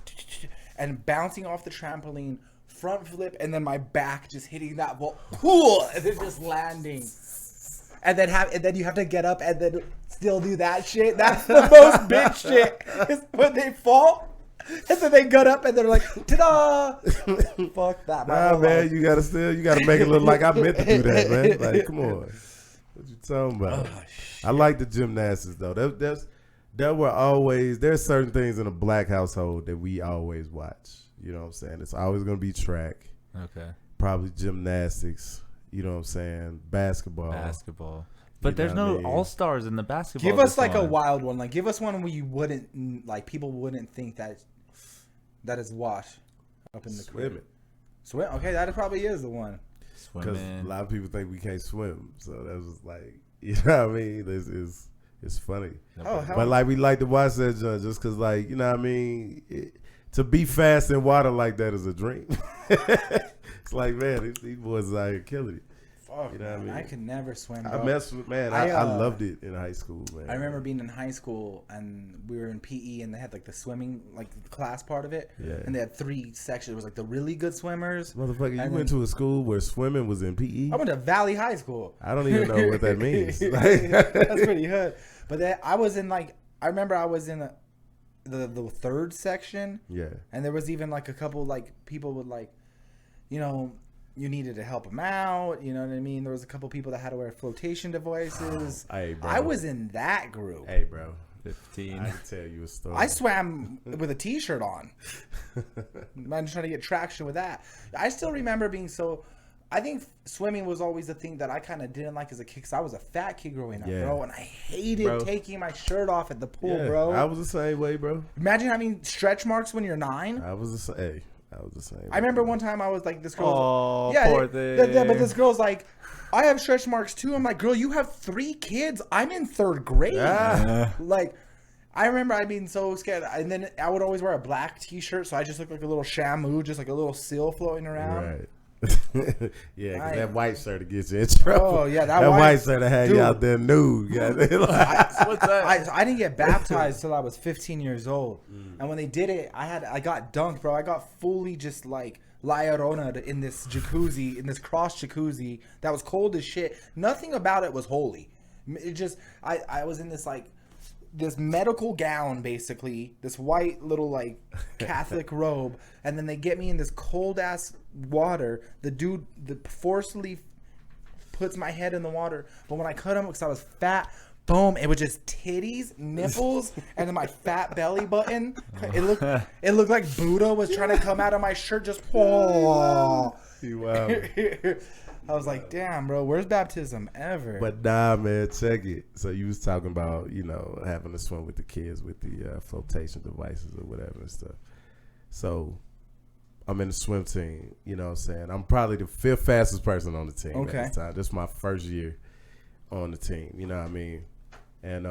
and bouncing off the trampoline, front flip, and then my back just hitting that wall, and then just landing, and then you have to get up and then still do that shit. That's the most bitch shit. Is when they fall. And then they got up and they're like, ta-da! Fuck that. my Nah, whole man, life. you gotta make it look like I meant to do that, man. Like, come on, what you talking about? I like the gymnastics though. There's certain things in a black household that we always watch. You know what I'm saying? It's always gonna be track, Okay. probably gymnastics. You know what I'm saying? Basketball. But You there's know what I no mean? all-stars in the basketball. Give us this like a one. wild one. Like, give us one where you wouldn't, like, people wouldn't think that is wash up in the crib. Swimming. Swim. Okay, that probably is the one. Because Swimming. a lot of people think we can't swim, so that's just like, you know what I mean? It's funny, Oh, hell. but like we like to watch that just because, like, you know what I mean? To be fast in water like that is a dream. It's like, man, these boys out here killing it. Fuck, You know what I man, mean? I could never swim, I bro. messed with, man. I, I loved it in high school, man. I remember being in high school and we were in PE and they had like the swimming, like the class part of it. Yeah. And they had 3 sections. It was like the really good swimmers. Motherfucker, you And went then- to a school where swimming was in PE? I went to Valley High School. I don't even know what that means. That's pretty hood. But then I was in like, I remember I was in the 3rd section. Yeah. And there was even like a couple like people would like, you know, you needed to help them out. You know what I mean? There was a couple people that had to wear flotation devices. Hey, bro. I was in that group. Hey, bro. 15. I can tell you a story. I swam with a t-shirt on. I'm trying to get traction with that. I still remember being so. I think swimming was always the thing that I kind of didn't like as a kid because I was a fat kid growing up, Yeah. bro, and I hated Bro. taking my shirt off at the pool, Yeah, bro. I was the same way, bro. Imagine having stretch marks when you're 9. I was the same. I was the same. I remember one time I was like, this girl. Oh, Yeah, poor thing. but this girl's like, I have stretch marks too. I'm like, girl, you have 3 kids. I'm in 3rd grade. Yeah. Like, I remember I being so scared. And then I would always wear a black t-shirt, so I just looked like a little Shamu, just like a little seal floating around. Right. Yeah, because that white shirt gets you in trouble. Oh, yeah. That white shirt had you out there nude. What's that? I didn't get baptized till I was 15 years old. And when they did it, I got dunked, bro. I got fully just like La Llorona in this jacuzzi, in this cross jacuzzi that was cold as shit. Nothing about it was holy. It just, I was in this like, this medical gown, basically, this white little like Catholic robe, and then they get me in this cold ass water. The dude forcefully puts my head in the water, but when I cut him because I was fat, boom, it was just titties, nipples, and then my fat belly button. It looked like Buddha was trying to come out of my shirt. Just Wow. I was like, damn, bro, where's baptism ever? But nah, man, check it. So you was talking about, having to swim with the kids with the flotation devices or whatever and stuff. So I'm in the swim team, you know what I'm saying? I'm probably the 5th fastest person on the team at this time. This is my first year on the team, you know what I mean? And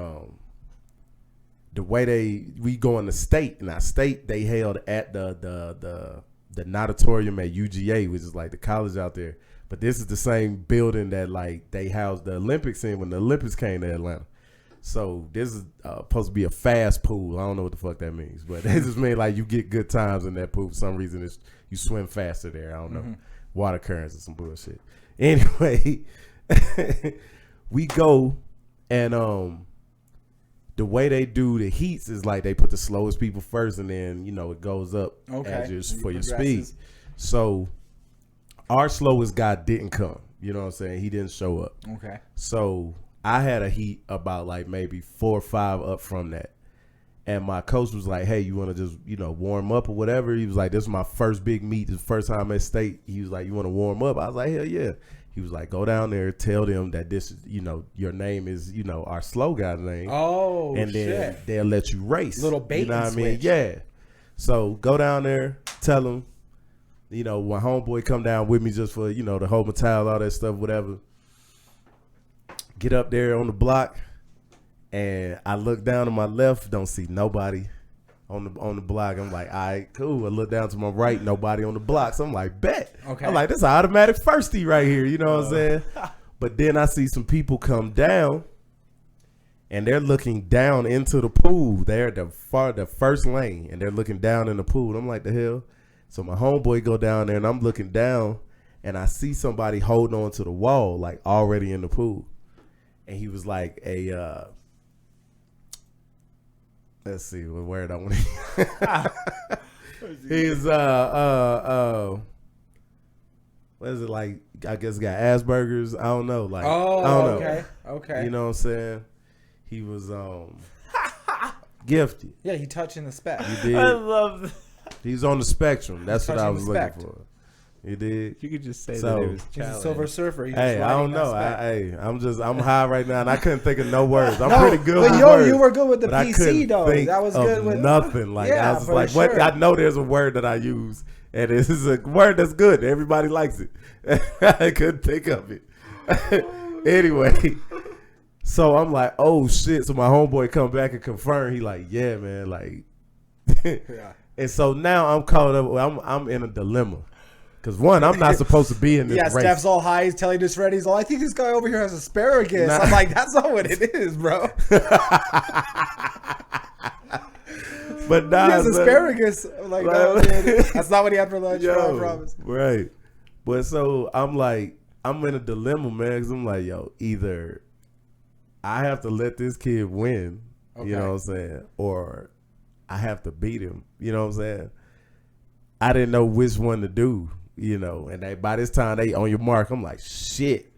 the way we go in the state, and our state, they held at the natatorium at UGA, which is like the college out there. But this is the same building that like they housed the Olympics in when the Olympics came to Atlanta. So this is supposed to be a fast pool. I don't know what the fuck that means, but it just means like you get good times in that pool. For some reason, you swim faster there. I don't know, water currents or some bullshit. Anyway, we go and the way they do the heats is like they put the slowest people first, and then it goes up as just for your speed. So our slowest guy didn't come. You know what I'm saying? He didn't show up. Okay. So I had a heat about like maybe 4 or 5 up from that. And my coach was like, hey, you want to just, warm up or whatever? He was like, this is my first big meet. This is the first time at state. He was like, you want to warm up? I was like, hell yeah. He was like, go down there, tell them that this is, your name is, our slow guy's name. Oh, and then they'll let you race. Little bait you know and what I mean? switch. Yeah. So go down there, tell them, when homeboy come down with me just for, to hold my towel, all that stuff, whatever. Get up there on the block, and I look down to my left, don't see nobody on the block. I'm like, all right, cool. I look down to my right, nobody on the block. So I'm like, bet. Okay. I'm like, this is an automatic firstie right here. You know what I'm saying? But then I see some people come down, and they're looking down into the pool. They're the first lane, and they're looking down in the pool. I'm like, the hell? So my homeboy go down there, and I'm looking down, and I see somebody holding on to the wall, like already in the pool. And he was like let's see what word I want to he's what is it, like, I guess got Asperger's, I don't know, like, I don't know. Okay. You know what I'm saying? He was gifted. Yeah, he touching the spec. You did. I love that. He's on the spectrum. That's what I was looking touching the for. You did. You could just say So, that it was He's a challenge. Silver Surfer. He's Hey, just I don't riding that know. spec. I'm high right now, and I couldn't think of no words. I'm No, pretty good but with yo, words. you were good with the but I PC couldn't though. think That was of good with nothing. Like, Yeah, I was for like, sure. what? I know there's a word that I use, and this is a word that's good. Everybody likes it. I couldn't think of it. Anyway, so I'm like, oh shit. So my homeboy come back and confirm. He like, yeah, man, like. Yeah. And so now I'm caught up. I'm in a dilemma. Because one, I'm not supposed to be in this race. Steph's all high. He's telling his friend, he's all, I think this guy over here has asparagus. Nah. I'm like, that's not what it is, bro. But nah, He has son. asparagus. I'm like, no, dude, that's not what he had for lunch, bro, I promise. Right. But so I'm like, I'm in a dilemma, man. Because I'm like, yo, either I have to let this kid win, you know what I'm saying? Or I have to beat him, you know what I'm saying? I didn't know which one to do. And by this time they on your mark, I'm like, shit.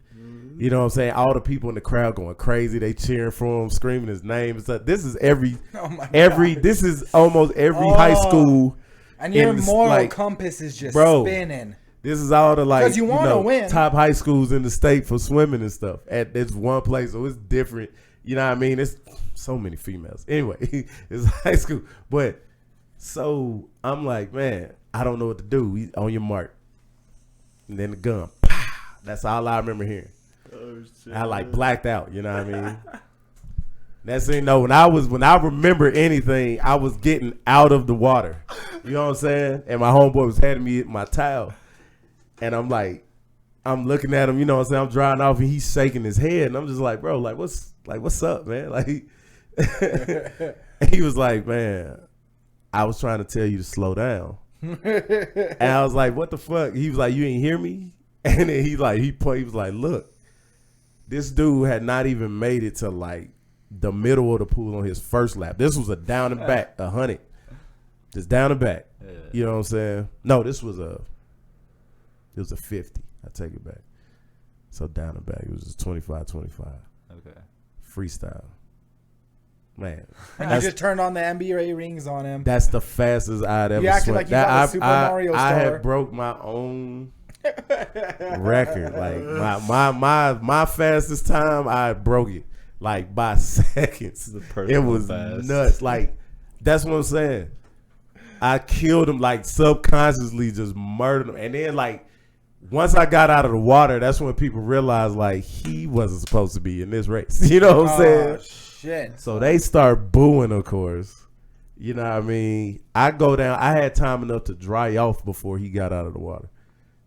You know what I'm saying? All the people in the crowd going crazy. They cheering for him, screaming his name and stuff. This is this is almost every high school. And your in this, moral like, compass is just bro, spinning. This is all the, like, 'Cause you wanna win. top high schools in the state for swimming and stuff. At this one place, so it's different. You know what I mean? It's so many females. Anyway, it's high school. But so I'm like, man, I don't know what to do. On your mark. And then the gun. Pow! That's all I remember hearing. Oh, shit. I like blacked out. You know what I mean? That's when I remember anything, I was getting out of the water. You know what I'm saying? And my homeboy was handing me my towel. And I'm looking at him, you know what I'm saying? I'm drying off and he's shaking his head. And I'm just like, bro, what's up, man? Like, he was like, man, I was trying to tell you to slow down. And I was like, what the fuck? He was like, you ain't hear me? And then he was like, look, this dude had not even made it to like the middle of the pool on his first lap. This was a down and back, 100. Just down and back. Yeah. You know what I'm saying? No, it was a 50. I take it back. So down and back. It was just 25-25. Okay. Freestyle. Man. And you just turned on the NBA rings on him. That's the fastest I'd ever You acted swam. like you got a Super Mario I star. had broke my own record. Like my fastest time, I broke it like by seconds. It was nuts. Like that's what I'm saying. I killed him like subconsciously, just murdered him, and then like once I got out of the water, that's when people realized like he wasn't supposed to be in this race. You know what I'm saying? Shit. So they start booing, of course. You know what I mean? I go down. I had time enough to dry off before he got out of the water.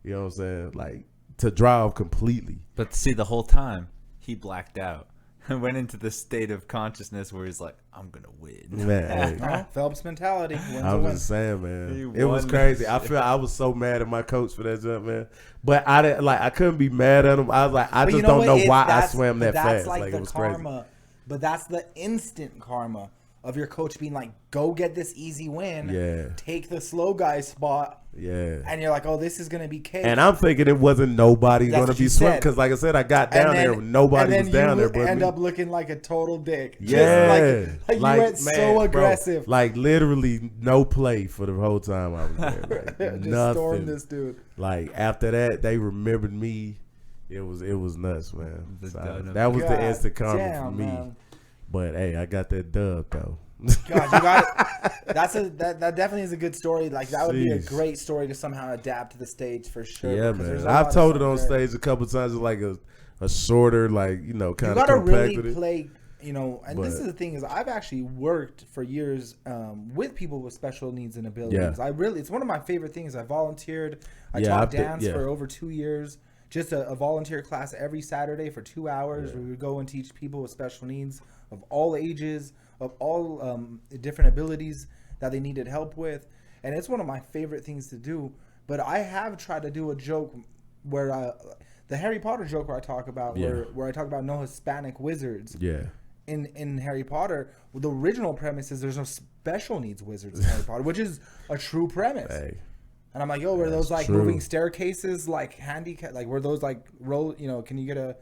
You know what I'm saying? Like to dry off completely. But see, the whole time he blacked out and went into the state of consciousness where he's like, I'm gonna win. Man, hey. Phelps mentality. I'm just saying, man. It was crazy. I was so mad at my coach for that jump, man. But I couldn't be mad at him. I was like, I just don't know why I swam that fast. Like it was karma, crazy. But that's the instant karma of your coach being like, go get this easy win. Yeah. Take the slow guy spot. Yeah. And you're like, oh, this is going to be cake. And I'm thinking it wasn't nobody going to be swimming. Because like I said, I got down there. Nobody was down there. But end up looking like a total dick. Yeah. Just like you went man, so aggressive. Bro, like literally no play for the whole time I was there. Like, just nothing. stormed this dude. Like after that, they remembered me. It was nuts, man. So, that was the instant karma for me. Man. But hey, I got that dub though. God, you got it. That definitely is a good story. Like that would be a great story to somehow adapt to the stage for sure. Yeah, man. I've told it on stage a couple times. It's like a shorter, like kind of. You gotta really play. This is the thing is I've actually worked for years with people with special needs and abilities. Yeah. It's one of my favorite things. I volunteered. I taught dance for over 2 years. Just a volunteer class every Saturday for 2 hours. Yeah. We would go and teach people with special needs of all ages, of all different abilities that they needed help with. And it's one of my favorite things to do. But I have tried to do a joke where the Harry Potter joke where I talk about where I talk about no Hispanic wizards. Yeah. In Harry Potter, the original premise is there's no special needs wizards in Harry Potter, which is a true premise. Hey. And I'm like, yo, were those like true. Moving staircases, like handicap, like were those like roll? Can you get a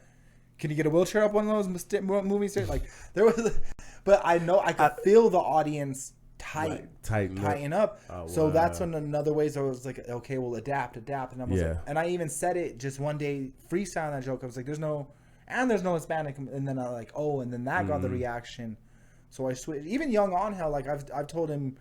wheelchair up one of those moving stairs? Like there was, but I know I could feel the audience tighten up. Oh, so that's when another ways I was like, okay, we'll adapt, and I was like, and I even said it just one day freestyling that joke. I was like, there's no Hispanic, and then I like, and then that got the reaction. So I switched. Even young Angel, like I've told him.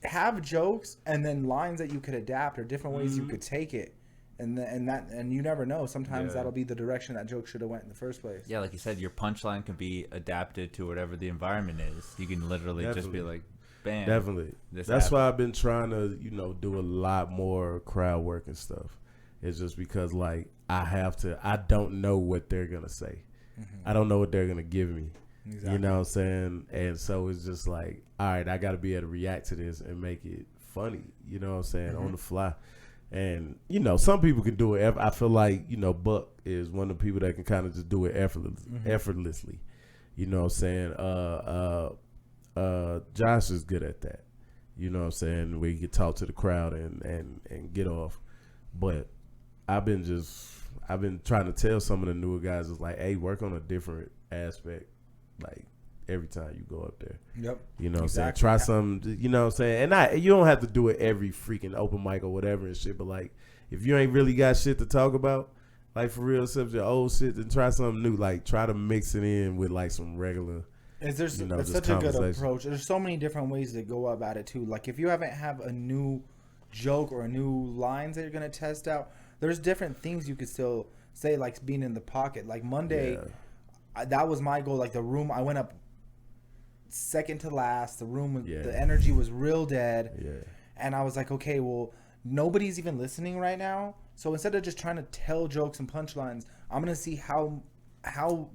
Have jokes and then lines that you could adapt or different ways you could take it, and you never know. Sometimes that'll be the direction that joke should have went in the first place. Yeah, like you said, your punchline can be adapted to whatever the environment is. You can literally just be like, bam. Definitely. That's why I've been trying to do a lot more crowd work and stuff. It's just because like I don't know what they're gonna say. Mm-hmm. I don't know what they're gonna give me. Exactly. You know what I'm saying? And so it's just like, all right, I got to be able to react to this and make it funny. You know what I'm saying? On the fly. And, some people can do it. I feel like, Buck is one of the people that can kind of just do it effortlessly. You know what I'm saying? Josh is good at that. You know what I'm saying? Where he can talk to the crowd and get off. But I've been trying to tell some of the newer guys, it's like, hey, work on a different aspect. Like every time you go up there. Yep. You know what I'm saying? Try something, you know what I'm saying? And you don't have to do it every freaking open mic or whatever and shit, but like if you ain't really got shit to talk about, like for real, except your old shit, then try something new. Like try to mix it in with like some regular. It's such a good approach. There's so many different ways to go about it too. Like if you have a new joke or new lines that you're gonna test out, there's different things you could still say, like being in the pocket. Like Monday, that was my goal. Like the room, I went up second to last. The room, the energy was real dead, and I was like, okay, well, nobody's even listening right now. So instead of just trying to tell jokes and punchlines, I'm gonna see how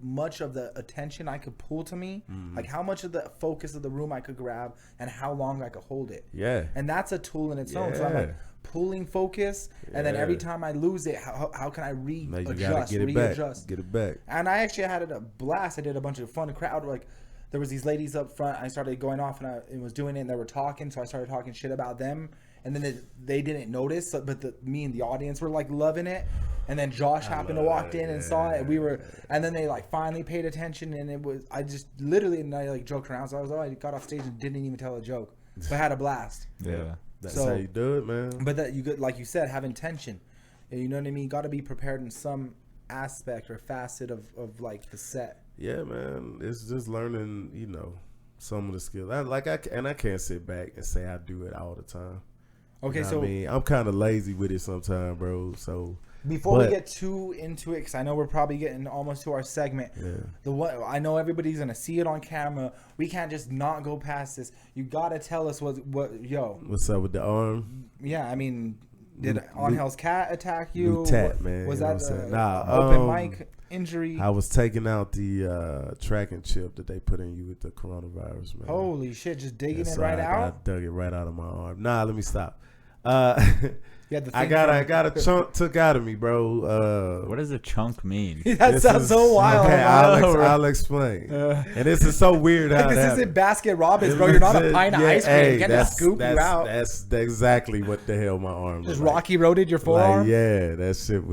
much of the attention I could pull to me, like how much of the focus of the room I could grab, and how long I could hold it. Yeah. And that's a tool in its own. So I'm like pulling focus, and then every time I lose it, how can I readjust? Get it back. And I actually had a blast. I did a bunch of fun crowd. Like there was these ladies up front. I started going off, and I was doing it, and they were talking. So I started talking shit about them. And then they didn't notice, but me and the audience were like loving it. And then Josh happened to walk in and saw it. And then they like finally paid attention. And I just literally, and I like joked around. So I got off stage and didn't even tell a joke, but had a blast. Yeah, that's how you do it, man. But that you could, like you said, have intention. You know what I mean? You got to be prepared in some aspect or facet of like the set. Yeah, man. It's just learning, some of the skills. I can't sit back and say I do it all the time. Okay, so I mean, I'm kind of lazy with it sometimes, bro. So before we get too into it, because I know we're probably getting almost to our segment. Yeah. I know everybody's gonna see it on camera. We can't just not go past this. You gotta tell us what's up with the arm? Yeah, I mean, did On Hell's Cat attack you? Tat, man. Was that open mic injury? I was taking out the tracking chip that they put in you with the coronavirus, man. Holy shit! Just digging it right out. I dug it right out of my arm. Nah, let me stop. I got a chunk took out of me, bro. What does a chunk mean? That sounds so wild. Okay, I'll explain. And this is so weird how this isn't Baskin Robbins, bro. You're not a pint of ice cream. Get to scoop you out. That's exactly what the hell my arm was. Just Rocky Roaded your forearm. Like, yeah, that shit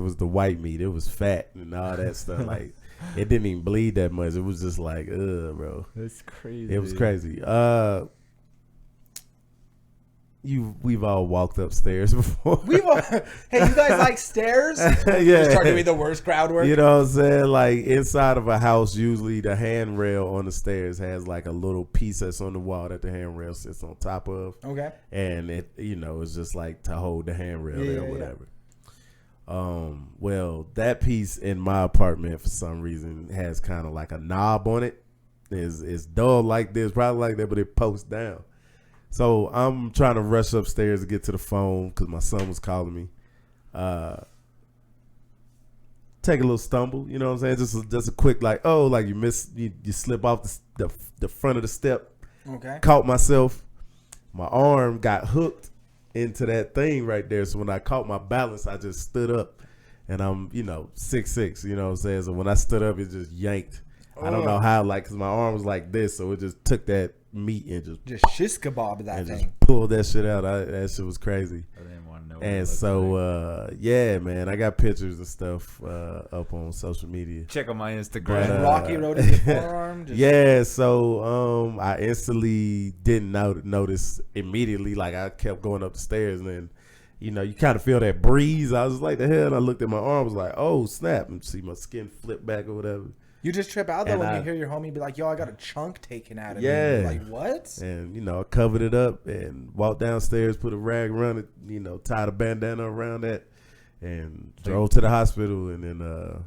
was the white meat. It was fat and all that stuff. Like it didn't even bleed that much. It was just like, bro. That's crazy. It was crazy. We've all walked upstairs before. Hey, you guys like stairs? Yeah. Start doing the worst crowd work. You know what I'm saying? Like inside of a house, usually the handrail on the stairs has like a little piece that's on the wall that the handrail sits on top of. Okay. And it, it's just like to hold the handrail there or whatever. Well, that piece in my apartment for some reason has kind of like a knob on it. It's dull like this, probably like that, but it posts down. So I'm trying to rush upstairs to get to the phone because my son was calling me. Take a little stumble, you know what I'm saying? Just a quick you slip off the front of the step. Okay. Caught myself. My arm got hooked into that thing right there. So when I caught my balance, I just stood up. And I'm 6'6", you know what I'm saying? So when I stood up, it just yanked. I don't know how, because my arm was like this, so it just took that meat and just shish kebab that thing. Just pulled that shit out. That shit was crazy. I didn't want to know. And so, man, I got pictures and stuff up on social media. Check on my Instagram. Rocky Road in the forearm. Yeah, so I instantly didn't notice immediately. Like I kept going up the stairs, and then you kind of feel that breeze. I was like, the hell? And I looked at my arm, was like, oh snap, and see my skin flip back or whatever. You just trip out though when you hear your homie be like, yo, I got a chunk taken out of me. Yeah. Like, what? And, I covered it up and walked downstairs, put a rag around it, tied a bandana around that and drove to the hospital. And then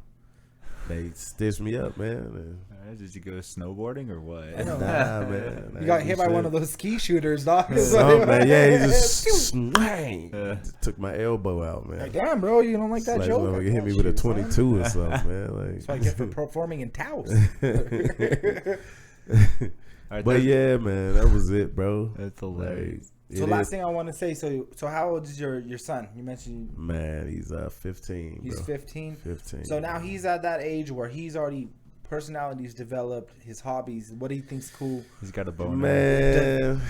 they stitched me up, man. Did you go snowboarding or what? Nah, man. You got hit by one of those ski shooters, dog. Man. Yeah, he just took my elbow out, man. Like, damn, bro, you don't like that joke? You hit me with a 22 or something, man. Like, that's what I get for performing in Taos. But yeah, man, that was it, bro. That's hilarious. So last thing I want to say, so how old is your son? You mentioned. Man, he's 15. He's 15. 15. So now he's at that age where he's already personalities developed, his hobbies. What do you think's cool? He's got a bone. Man,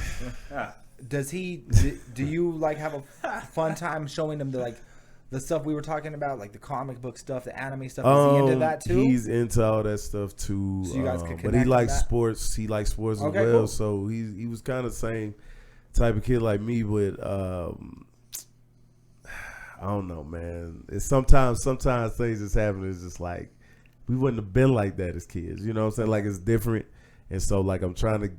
does he? Do you like have a fun time showing him the stuff we were talking about, like the comic book stuff, the anime stuff? Is he into that too? He's into all that stuff too. So you guys could connect, but he likes sports. He likes sports as well. Cool. So he was kind of the same type of kid like me, but I don't know, man. It's sometimes things just happen. It's just like we wouldn't have been like that as kids. You know what I'm saying? Like it's different. And so like I'm trying to,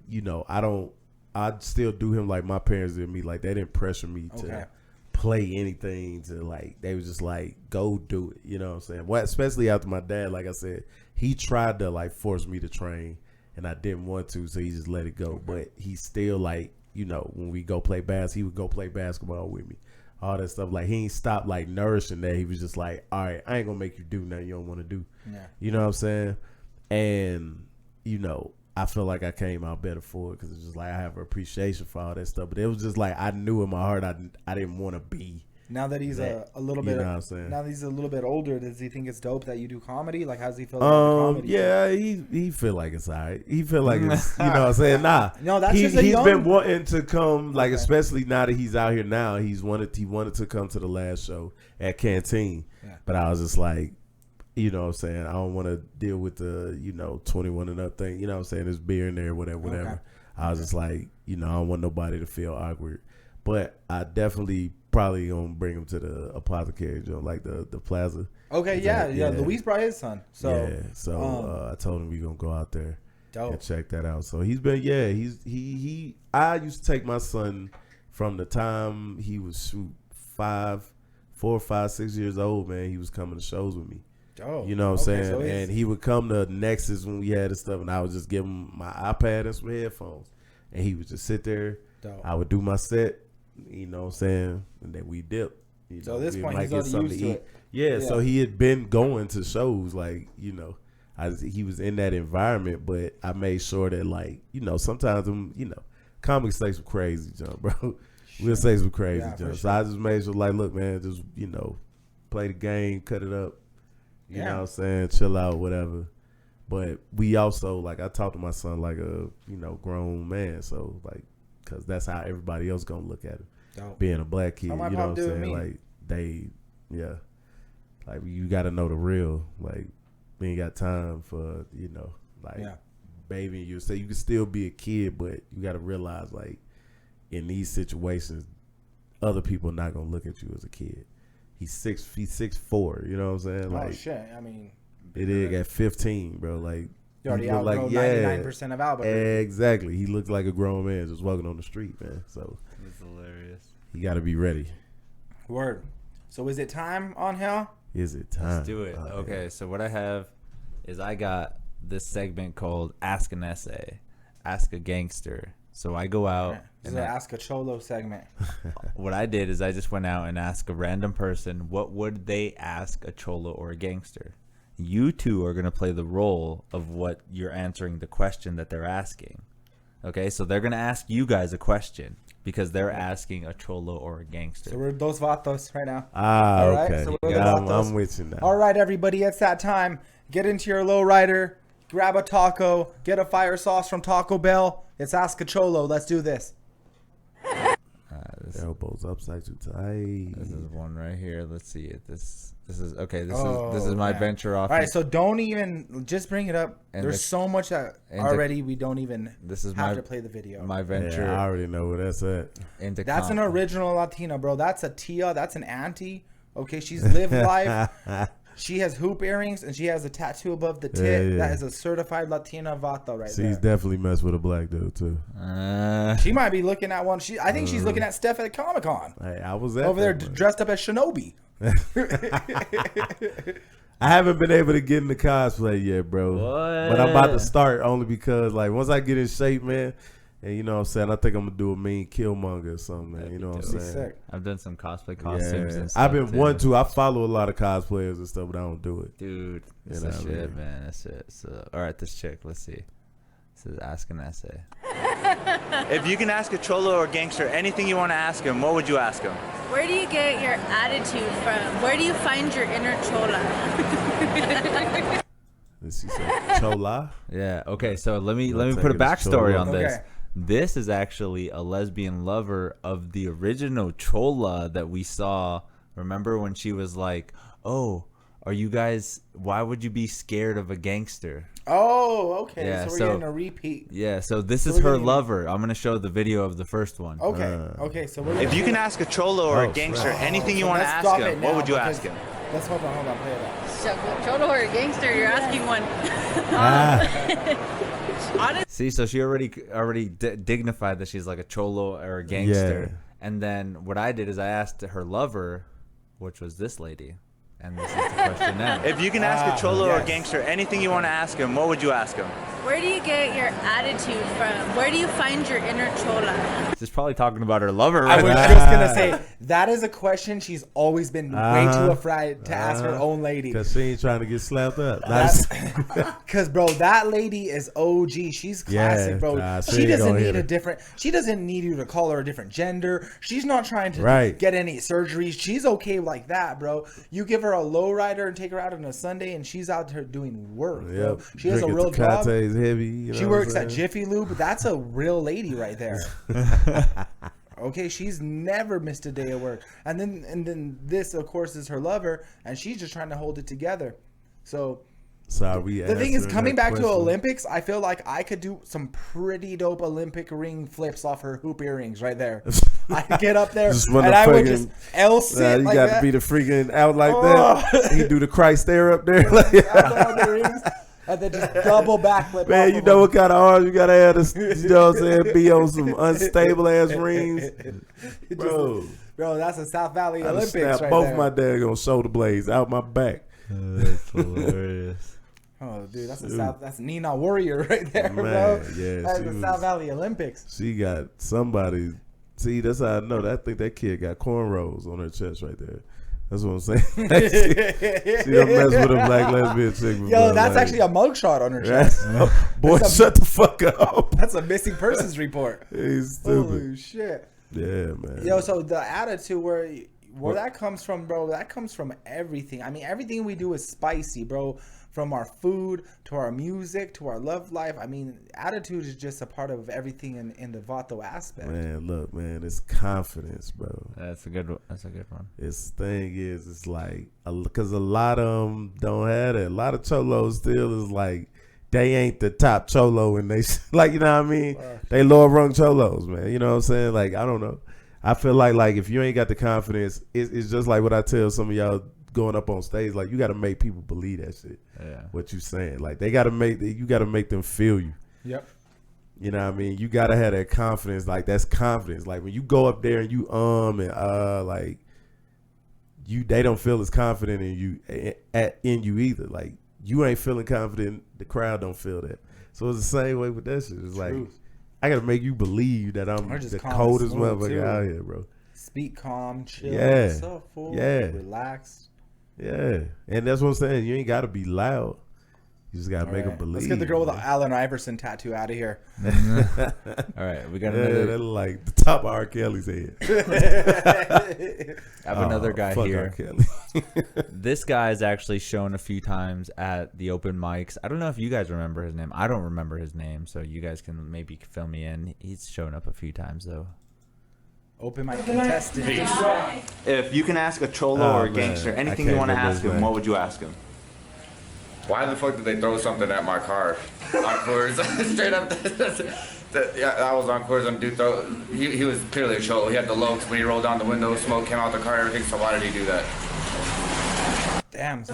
I don't I'd still do him like my parents did me. Like, they didn't pressure me to play anything, to like, they was just like, go do it. You know what I'm saying? Well, especially after my dad, like I said, he tried to like force me to train, and I didn't want to, so he just let it go. But he still, like, you know, when we go play he would go play basketball with me. All that stuff. Like, he ain't stopped like nourishing that. He was just like, all right, I ain't gonna make you do nothing you don't want to do. Yeah. You know what I'm saying? And, you know, I feel like I came out better for it, because it's just like I have appreciation for all that stuff. But it was just like, I knew in my heart I didn't want to be. Now that he's a little bit, you know what I'm saying? Now that he's a little bit older, does he think it's dope that you do comedy? Like, how does he feel about the comedy? Yeah, he feel like it's all right. He feel like it's, you know what I'm saying? Nah. No, that's he's just been wanting to come, like, especially now that he's out here now, he wanted to come to the last show at Canteen. Yeah. But I was just like, you know what I'm saying, I don't want to deal with the, you know, 21 and up thing. You know what I'm saying? There's beer in there, whatever. Okay. I was just like, you know, I don't want nobody to feel awkward. But I definitely probably gonna bring him to the Apothecary joint, like the Plaza. Okay, yeah. Luis brought his son. So I told him we gonna go out there and check that out. So he's been, I used to take my son from the time he was 4, 5, 6 years old, man. He was coming to shows with me. You know what I'm saying? So and he would come to Nexus when we had this stuff, and I would just give him my iPad and some headphones, and he would just sit there. I would do my set, you know what I'm saying, and then we dip. So at this point, he's already used to it. Yeah, so he had been going to shows, like, you know, he was in that environment, but I made sure that, like, you know, sometimes, you know, comics say some crazy junk, bro. We'll say some crazy junk. Sure. So I just made sure, like, look, man, just, you know, play the game, cut it up. You know what I'm saying? Chill out, whatever. But we also, like, I talk to my son like a, you know, grown man. So, like, because that's how everybody else going to look at him. Being a black kid, you know what I'm saying? Like, like, you got to know the real. Like, we ain't got time for, you know, like, babying you. So you can still be a kid, but you got to realize, like, in these situations, other people are not going to look at you as a kid. He's 6'4", you know what I'm saying? Like, shit, I mean, it is at 15, bro. Like, you already outgrown 99% of Albuquerque. Exactly. He looks like a grown man just walking on the street, man. So it's hilarious. You got to be ready. Word. So is it time on hell? Is it time? Let's do it. Okay. So what I have is I got this segment called Ask an Essay, Ask a Gangster. So I go out and Ask a Cholo segment. What I did is I just went out and asked a random person, what would they ask a Cholo or a gangster? You two are going to play the role of what you're answering the question that they're asking. Okay, so they're going to ask you guys a question because they're asking a Cholo or a gangster. So we're dos vatos right now. All right? Okay. So I'm with you now. All right, everybody, it's that time. Get into your lowrider, grab a taco, get a fire sauce from Taco Bell. It's Ask a Cholo. Let's do this. Elbows upside too tight. This is one right here. Let's see it. This is okay. This is my venture off. All right, so don't even just bring it up. And there's so much that already we don't even have to play the video. My venture. Yeah, I already know where that's at. That's an original Latina, bro. That's a Tia. That's an auntie. Okay, she's lived life. She has hoop earrings and she has a tattoo above the tit. Yeah. That is a certified Latina vato right there. She's definitely messed with a black dude too. She might be looking at one. I think she's looking at Stef at Comic-Con. Hey, I was over there dressed up as Shinobi. I haven't been able to get into cosplay yet, bro. What? But I'm about to start only because, like, once I get in shape, man. And you know what I'm saying? I think I'm going to do a mean Killmonger or something, man. You know what I'm saying? Sick. I've done some cosplay costumes and stuff. I've been wanting to. I follow a lot of cosplayers and stuff, but I don't do it. Dude, that's the shit, man. That's it. So, all right, this chick. Let's see. This is Ask an Essay. If you can ask a Cholo or gangster anything you want to ask him, what would you ask him? Where do you get your attitude from? Where do you find your inner Chola? Let's see, Chola? Yeah, okay, so let me put a backstory on this. This is actually a lesbian lover of the original Chola that we saw. Remember when she was like, oh, are you guys, why would you be scared of a gangster? Oh, okay. Yeah, so we're getting a repeat. Yeah, so this is her lover. I'm going to show the video of the first one. Okay, okay. So if you can ask a Cholo or a gangster anything you want to ask him, what would you ask him? Let's hold on, play that. So, cholo or gangster? You're asking one. Honestly, See, so she already dignified that she's like a cholo or a gangster. Yeah. And then what I did is I asked her lover, which was this lady. And this is the question now. If you can ask a cholo or gangster anything you want to ask him, what would you ask him? where do you get your attitude from? Where do you find your inner chola? She's probably talking about her lover I right was now. just gonna say that is a question she's always been way too afraid to ask her own lady. Because she ain't trying to get slapped up. Because bro, that lady is OG. She's classic, Yeah, bro. nah, she She ain't doesn't gonna need hit a her. different. She doesn't need you to call her a different gender. She's not trying to Right. get any surgeries. She's okay like that, bro. You give her a low rider and take her out on a Sunday, and she's out there doing work, bro. Yep. She has a Drinking real job. Tecate's heavy. You know She what works I'm at saying? Jiffy Lube. That's a real lady right there. Okay, she's never missed a day of work. And then this, of course, is her lover, and she's just trying to hold it together. So Sorry, the thing is, coming back to Olympics, I feel like I could do some pretty dope Olympic ring flips off her hoop earrings right there. I could get up there Just and run the I would fucking- just L sit you like got that. to be the freaking out like that. He do the Christ there up there. Like, Out there on the rings, and then just double backflip. man, off you of know them. what kind of arms you gotta have to, you know what I'm saying? Be on some unstable ass rings, bro. Bro, that's a South Valley I done Olympics snapped right both there. my daggone shoulder blades out my back. That's hilarious. Oh, dude, that's Nina Warrior right there, bro. Man, yeah, That's she the was- South Valley Olympics. She got somebody. See, that's how I know. I think that kid got cornrows on her chest right there. That's what I'm saying. she don't mess with a black lesbian chick. Yo, that's actually a mugshot on her chest. Boy, That's a- shut the fuck up. That's a missing persons report. He's Holy stupid. shit. Yeah, man. Yo, so the attitude where that comes from, bro, that comes from everything. I mean, everything we do is spicy, bro. From our food to our music to our love life. I mean, attitude is just a part of everything in the Vato aspect. Man, look, man, it's confidence, bro. That's a good one. It's thing is, it's like, because a lot of them don't have it. A lot of cholos still is like, they ain't the top cholo, and they like, you know what I mean? They lower rung cholos, man. You know what I'm saying? Like, I don't know. I feel like if you ain't got the confidence, it's just like what I tell some of y'all going up on stage. Like, you got to make people believe that shit. Yeah. What you saying? Like, you got to make them feel you. Yep. You know what I mean? You gotta have that confidence. Like, that's confidence. Like, when you go up there and you and like they don't feel as confident in you either. Like, you ain't feeling confident, the crowd don't feel that. So it's the same way with that shit. It's like, I gotta make you believe that I'm Or just the calm and coldest smooth, motherfucker too. out here, bro. Speak calm, chill, Yeah. soulful, Yeah. relaxed. Yeah, and that's what I'm saying. You ain't gotta be loud. You just gotta make them Alright, believe. Let's get the girl with the man. Allen Iverson tattoo out of here. All right, we got Yeah, another. that's like the top of R. Kelly's head. I have another guy fuck here. R. Kelly. This guy's actually shown a few times at the open mics. I don't know if you guys remember his name. I don't remember his name, so you guys can maybe fill me in. He's shown up a few times though. Open mic contestant. If you can ask a cholo Oh, or a man. gangster I anything can't you want to remember ask his him, name. what would you ask him? Why the fuck did they throw something at my car? On Coors. Straight up. That was on Coors. Dude, he was clearly a cholo. He had the lokes when he rolled down the window, smoke came out the car, everything. So why did he do that? Damn.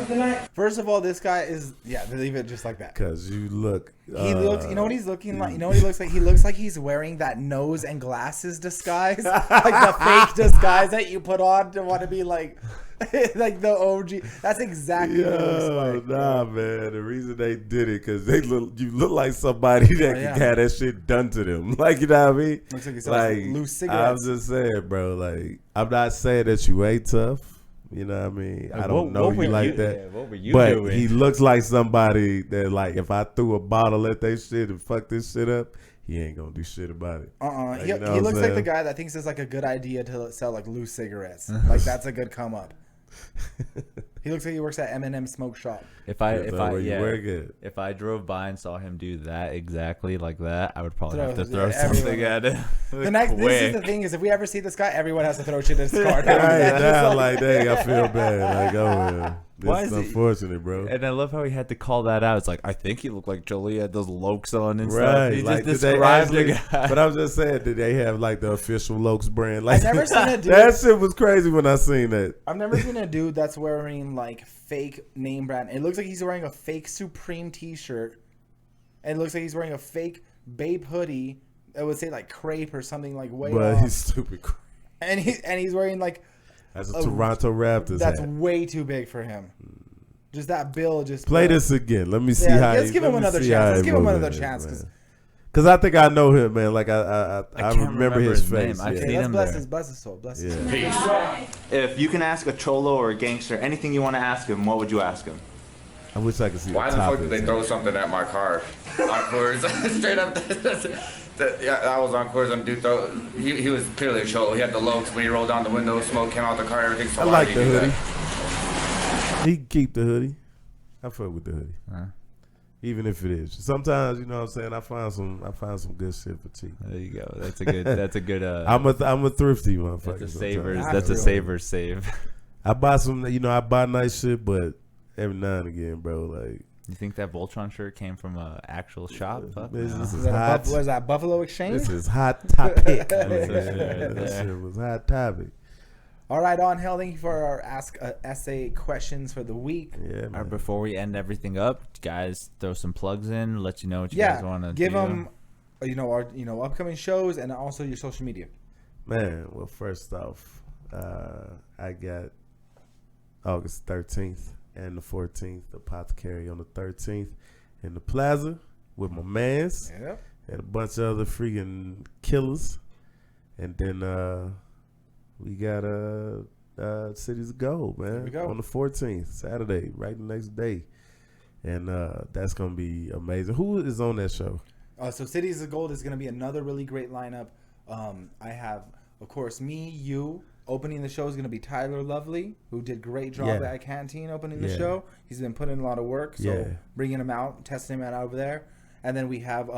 First of all, this guy is leave it just like that. Cause you look. He looks. You know what he's looking like. You know what he looks like. He looks like he's wearing that nose and glasses disguise, like the fake disguise that you put on to want to be like, like the OG. That's exactly what it looks like. Nah, man. The reason they did it, cause you look like somebody that could have that shit done to them. Like, you know what I mean? Looks like he sells loose cigarettes. I'm just saying, bro. Like, I'm not saying that you ain't tough. You know what I mean? I don't know you like that. Yeah, what were you But doing? he looks like somebody that, like, if I threw a bottle at that shit and fuck this shit up, he ain't gonna do shit about it. Like, He you know what looks I'm like the saying? guy that thinks it's like a good idea to sell like loose cigarettes. Like that's a good come up. He looks like he works at M&M Smoke Shop. If That's not where you work at. if I drove by and saw him do that exactly like that, I would probably Throw- have to throw yeah, something everyone. at him. This is the thing is if we ever see this guy, everyone has to throw shit in his car. Right now, like, dang, I feel bad. Like, oh, yeah. Why It's is it- unfortunate, bro. And I love how he had to call that out. It's like, I think he looked like Jolie had those lokes on and stuff. Right, He like, just did they described the actually- guy. But I'm just saying, did they have like the official Lokes brand? Like, I've never seen a dude. that shit was crazy when I seen that. I've never seen a dude that's wearing like fake name brand. It looks like he's wearing a fake Supreme T-shirt, and it looks like he's wearing a fake Babe hoodie. It would say like crepe or something like way But off. he's stupid. And he's wearing like That's a Toronto Raptors that's hat. way too big for him. Just that bill. Just Play this again. Let me see Yeah, how. let's give him another chance. Let's give him another chance, Because I think I know him, man. Like I can't remember his remember his face. name. I've Yeah. seen Let's him bless there. his soul. Bless his Yeah. soul. If you can ask a cholo or a gangster anything you want to ask him, what would you ask him? I wish I could see. Why the fuck did they throw something at my car? On Coors. Straight up. I was on Coors and dude he was clearly a cholo. He had the lokes when he rolled down the window, smoke came out the car, everything. So I why like did the he do hoodie. that? He can keep the hoodie. I fuck with the hoodie. Even if it is. Sometimes, you know what I'm saying, I find some good shit for cheap. There you go. That's a good. I'm a thrifty motherfucker. That's a sometimes. savers. I That's a feel savers save. I buy some, I buy nice shit, but every now and again, bro, like You think that Voltron shirt came from an actual shop? Fuck this no. is Is that hot. what is that, Buffalo Exchange? This is hot topic. That's man. the shit right That there. shit was hot topic. All right, on hell. Thank you for our ask essay questions for the week. Yeah, All right, man. before we end everything up, guys, throw some plugs in. Let you know what you Yeah, guys want to give do. them, our upcoming shows and also your social media. Man, well, first off, I got August 13th and the 14th, Apothecary on the 13th in the Plaza with my mans Yep. and a bunch of other freaking killers. And then we got Cities of Gold, man, we go. on the 14th, Saturday, right the next day. And that's going to be amazing. Who is on that show? So Cities of Gold is going to be another really great lineup. I have, of course, me, you. Opening the show is going to be Tyler Lovely, who did great job Yeah. at Canteen opening the Yeah. show. He's been putting in a lot of work, so Yeah. bringing him out, testing him out over there. And then we have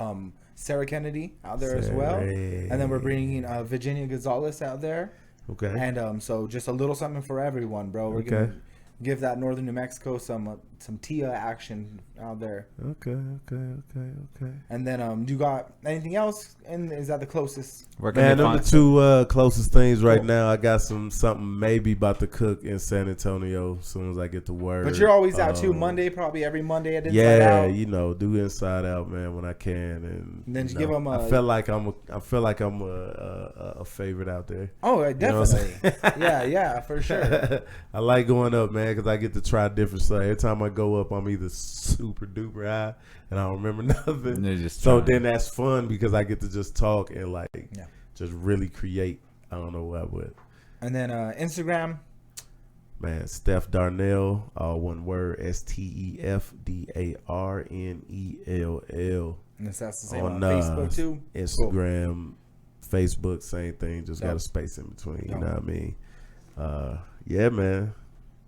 Sarah Kennedy out there as well. Sarah. And then we're bringing Virginia Gonzalez out there. Okay. And so just a little something for everyone, bro. We're Okay. going to give that Northern New Mexico some Tia action out there. Okay. And then do you got anything else? And is that the closest? Where Man, they them the find- two closest things right Cool. now. I got something maybe about to cook in San Antonio as soon as I get to work. But you're always out too. Monday, probably every Monday at Inside Yeah, Out. do Inside Out, man, when I can, and Then you give 'em I a- feel like I'm a favorite out there. Oh, You know what I'm definitely. yeah, for sure. I like going up, man, because I get to try different stuff. Every time I go up, I'm either super duper high and I don't remember nothing. And they're just So trying. then that's fun because I get to just talk and like Yeah. just really create. I don't know what, but And then Instagram. man, Stef Darnell, all one word, STEFDARNELL. And that's the same On on Facebook too. Instagram, Facebook, same thing. Just got Dope. a space in between. You Dope. know what I mean? Yeah, man.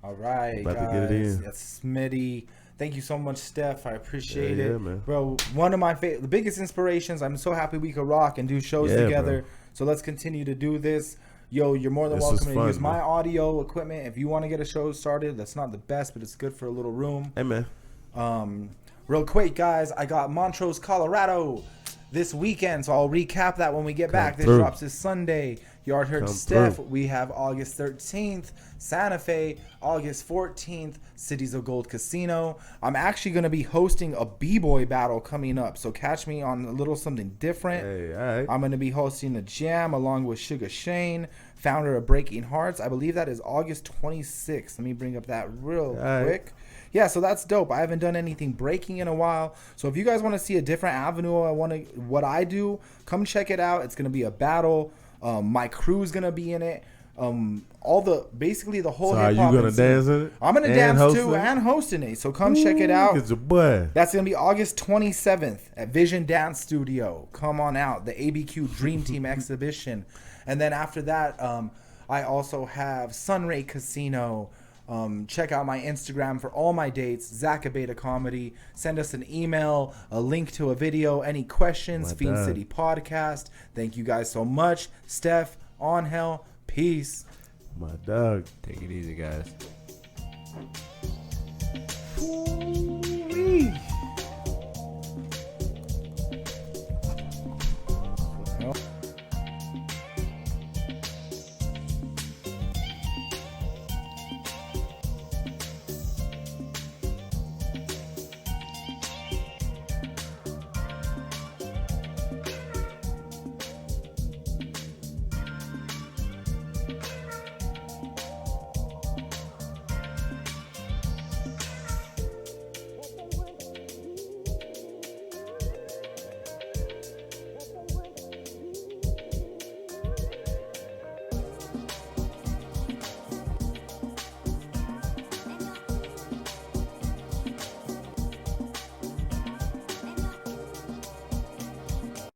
All right, About to guys. get it in. That's Smitty. Thank you so much, Steph. I appreciate Yeah, it, man. bro. One of my the biggest inspirations. I'm so happy we could rock and do shows Yeah, together. bro. So let's continue to do this. Yo, you're more than This is welcome to fun, use my man. audio equipment if you want to get a show started. That's not the best, but it's good for a little room. Hey, man. Real quick, guys, I got Montrose, Colorado this weekend, so I'll recap that when we get back. This through. drops this Sunday. Yard Heard Come Steph. through. We have August 13th, Santa Fe. August 14th, Cities of Gold Casino. I'm actually going to be hosting a B-Boy battle coming up, so catch me on a little something different. Hey, all right. I'm going to be hosting a jam along with Sugar Shane, founder of Breaking Hearts. I believe that is August 26th. Let me bring up that real right. quick. Yeah, so that's dope. I haven't done anything breaking in a while. So if you guys want to see a different avenue, what I do, come check it out. It's going to be a battle. My crew's going to be in it. Basically the whole So are hip you hop. gonna dance in it? I'm gonna And dance host too it? and hosting it. So come check it out. Look at your boy. That's going to be August 27th at Vision Dance Studio. Come on out. The ABQ Dream Team exhibition. And then after that, I also have Sunray Casino. Check out my Instagram for all my dates. Zach Abeyta Comedy. Send us an email, a link to a video. Any questions? My Fiend dog. City Podcast. Thank you guys so much. Steph, on hell. Peace. My dog. Take it easy, guys. Ooh.